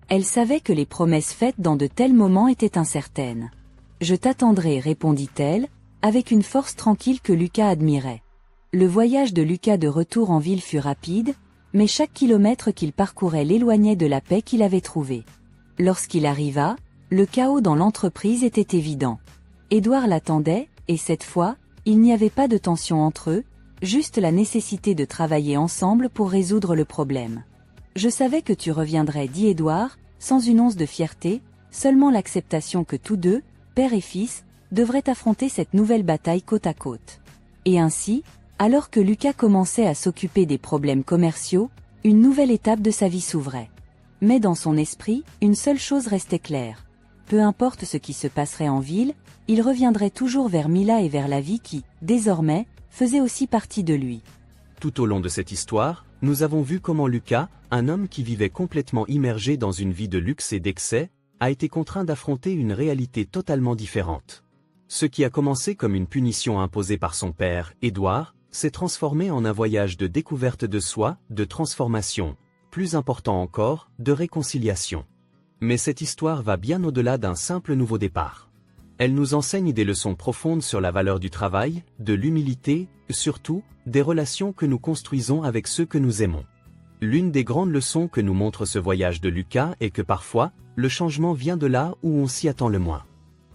Elle savait que les promesses faites dans de tels moments étaient incertaines. « Je t'attendrai, » répondit-elle, avec une force tranquille que Lucas admirait. Le voyage de Lucas de retour en ville fut rapide, mais chaque kilomètre qu'il parcourait l'éloignait de la paix qu'il avait trouvée. Lorsqu'il arriva, le chaos dans l'entreprise était évident. Édouard l'attendait, et cette fois, il n'y avait pas de tension entre eux, juste la nécessité de travailler ensemble pour résoudre le problème. « Je savais que tu reviendrais, » dit Édouard, sans une once de fierté, seulement l'acceptation que tous deux, père et fils, devraient affronter cette nouvelle bataille côte à côte. Et ainsi, alors que Lucas commençait à s'occuper des problèmes commerciaux, une nouvelle étape de sa vie s'ouvrait. Mais dans son esprit, une seule chose restait claire. Peu importe ce qui se passerait en ville, il reviendrait toujours vers Mila et vers la vie qui, désormais, faisait aussi partie de lui. Tout au long de cette histoire, nous avons vu comment Lucas, un homme qui vivait complètement immergé dans une vie de luxe et d'excès, a été contraint d'affronter une réalité totalement différente. Ce qui a commencé comme une punition imposée par son père, Édouard, s'est transformé en un voyage de découverte de soi, de transformation, plus important encore, de réconciliation. Mais cette histoire va bien au-delà d'un simple nouveau départ. Elle nous enseigne des leçons profondes sur la valeur du travail, de l'humilité, surtout, des relations que nous construisons avec ceux que nous aimons. L'une des grandes leçons que nous montre ce voyage de Lucas est que parfois, le changement vient de là où on s'y attend le moins.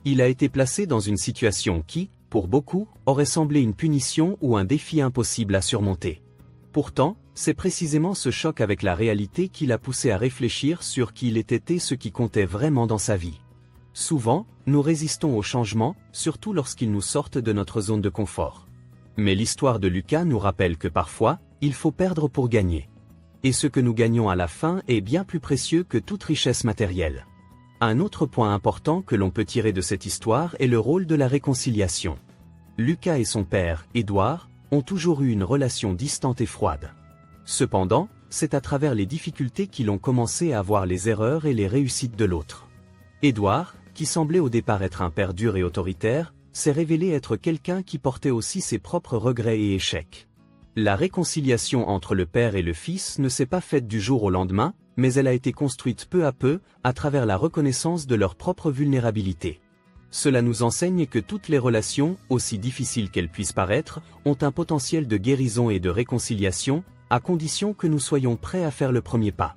Il a été placé dans une situation qui, pour beaucoup, aurait semblé une punition ou un défi impossible à surmonter. Pourtant, c'est précisément ce choc avec la réalité qui l'a poussé à réfléchir sur qui il était et ce qui comptait vraiment dans sa vie. Souvent, nous résistons au changement, surtout lorsqu'ils nous sortent de notre zone de confort. Mais l'histoire de Lucas nous rappelle que parfois, il faut perdre pour gagner. Et ce que nous gagnons à la fin est bien plus précieux que toute richesse matérielle. Un autre point important que l'on peut tirer de cette histoire est le rôle de la réconciliation. Lucas et son père, Édouard, ont toujours eu une relation distante et froide. Cependant, c'est à travers les difficultés qu'ils ont commencé à voir les erreurs et les réussites de l'autre. Édouard, qui semblait au départ être un père dur et autoritaire, s'est révélé être quelqu'un qui portait aussi ses propres regrets et échecs. La réconciliation entre le père et le fils ne s'est pas faite du jour au lendemain, mais elle a été construite peu à peu, à travers la reconnaissance de leur propre vulnérabilité. Cela nous enseigne que toutes les relations, aussi difficiles qu'elles puissent paraître, ont un potentiel de guérison et de réconciliation, à condition que nous soyons prêts à faire le premier pas.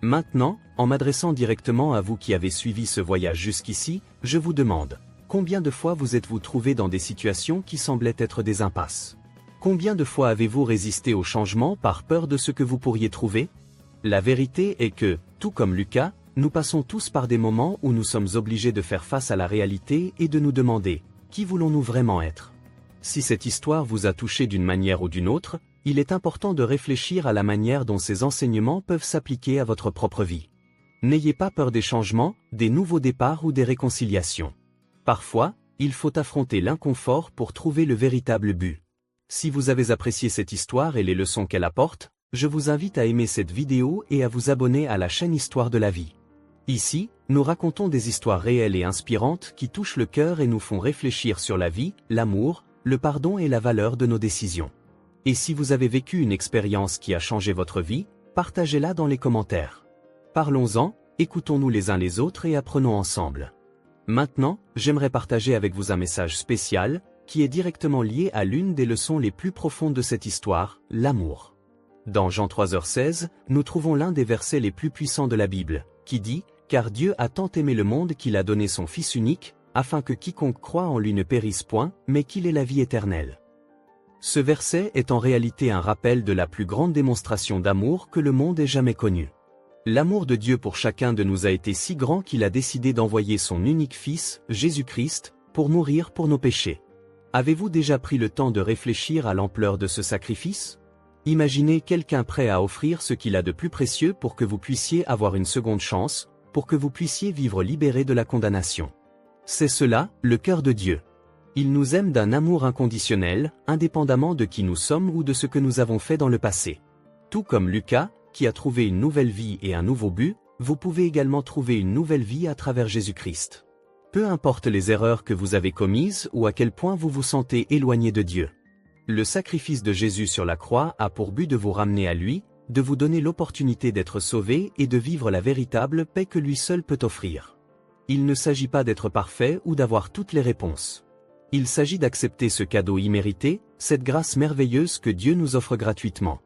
Maintenant, en m'adressant directement à vous qui avez suivi ce voyage jusqu'ici, je vous demande, combien de fois vous êtes-vous trouvé dans des situations qui semblaient être des impasses? Combien de fois avez-vous résisté au changement par peur de ce que vous pourriez trouver? La vérité est que, tout comme Lucas, nous passons tous par des moments où nous sommes obligés de faire face à la réalité et de nous demander, qui voulons-nous vraiment être? Si cette histoire vous a touché d'une manière ou d'une autre, il est important de réfléchir à la manière dont ces enseignements peuvent s'appliquer à votre propre vie. N'ayez pas peur des changements, des nouveaux départs ou des réconciliations. Parfois, il faut affronter l'inconfort pour trouver le véritable but. Si vous avez apprécié cette histoire et les leçons qu'elle apporte, je vous invite à aimer cette vidéo et à vous abonner à la chaîne Histoire de la vie. Ici, nous racontons des histoires réelles et inspirantes qui touchent le cœur et nous font réfléchir sur la vie, l'amour, le pardon et la valeur de nos décisions. Et si vous avez vécu une expérience qui a changé votre vie, partagez-la dans les commentaires. Parlons-en, écoutons-nous les uns les autres et apprenons ensemble. Maintenant, j'aimerais partager avec vous un message spécial, qui est directement lié à l'une des leçons les plus profondes de cette histoire, l'amour. Dans Jean 3h16, nous trouvons l'un des versets les plus puissants de la Bible, qui dit « Car Dieu a tant aimé le monde qu'il a donné son Fils unique, afin que quiconque croit en lui ne périsse point, mais qu'il ait la vie éternelle. » Ce verset est en réalité un rappel de la plus grande démonstration d'amour que le monde ait jamais connue. L'amour de Dieu pour chacun de nous a été si grand qu'il a décidé d'envoyer son unique Fils, Jésus-Christ, pour mourir pour nos péchés. Avez-vous déjà pris le temps de réfléchir à l'ampleur de ce sacrifice? Imaginez quelqu'un prêt à offrir ce qu'il a de plus précieux pour que vous puissiez avoir une seconde chance, pour que vous puissiez vivre libéré de la condamnation. C'est cela, le cœur de Dieu. Il nous aime d'un amour inconditionnel, indépendamment de qui nous sommes ou de ce que nous avons fait dans le passé. Tout comme Lucas, qui a trouvé une nouvelle vie et un nouveau but, vous pouvez également trouver une nouvelle vie à travers Jésus-Christ. Peu importe les erreurs que vous avez commises ou à quel point vous vous sentez éloigné de Dieu. Le sacrifice de Jésus sur la croix a pour but de vous ramener à lui, de vous donner l'opportunité d'être sauvé et de vivre la véritable paix que lui seul peut offrir. Il ne s'agit pas d'être parfait ou d'avoir toutes les réponses. Il s'agit d'accepter ce cadeau immérité, cette grâce merveilleuse que Dieu nous offre gratuitement.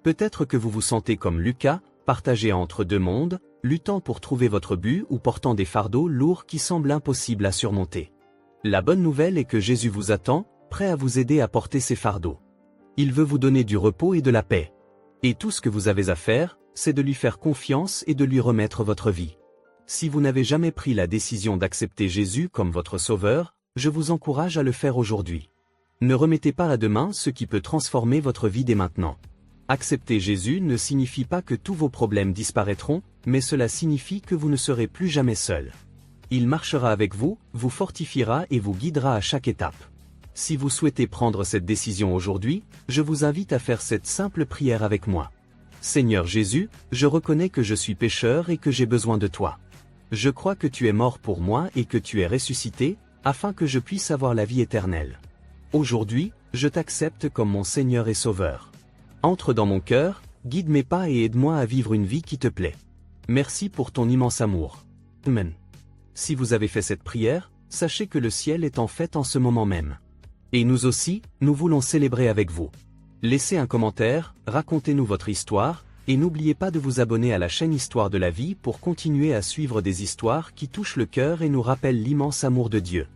Peut-être que vous vous sentez comme Lucas, partagé entre deux mondes, luttant pour trouver votre but ou portant des fardeaux lourds qui semblent impossibles à surmonter. La bonne nouvelle est que Jésus vous attend, prêt à vous aider à porter ces fardeaux. Il veut vous donner du repos et de la paix. Et tout ce que vous avez à faire, c'est de lui faire confiance et de lui remettre votre vie. Si vous n'avez jamais pris la décision d'accepter Jésus comme votre sauveur, je vous encourage à le faire aujourd'hui. Ne remettez pas à demain ce qui peut transformer votre vie dès maintenant. Accepter Jésus ne signifie pas que tous vos problèmes disparaîtront, mais cela signifie que vous ne serez plus jamais seul. Il marchera avec vous, vous fortifiera et vous guidera à chaque étape. Si vous souhaitez prendre cette décision aujourd'hui, je vous invite à faire cette simple prière avec moi. Seigneur Jésus, je reconnais que je suis pécheur et que j'ai besoin de toi. Je crois que tu es mort pour moi et que tu es ressuscité, afin que je puisse avoir la vie éternelle. Aujourd'hui, je t'accepte comme mon Seigneur et Sauveur. Entre dans mon cœur, guide mes pas et aide-moi à vivre une vie qui te plaît. Merci pour ton immense amour. Amen. Si vous avez fait cette prière, sachez que le ciel est en fête en ce moment même. Et nous aussi, nous voulons célébrer avec vous. Laissez un commentaire, racontez-nous votre histoire, et n'oubliez pas de vous abonner à la chaîne Histoire de la vie pour continuer à suivre des histoires qui touchent le cœur et nous rappellent l'immense amour de Dieu.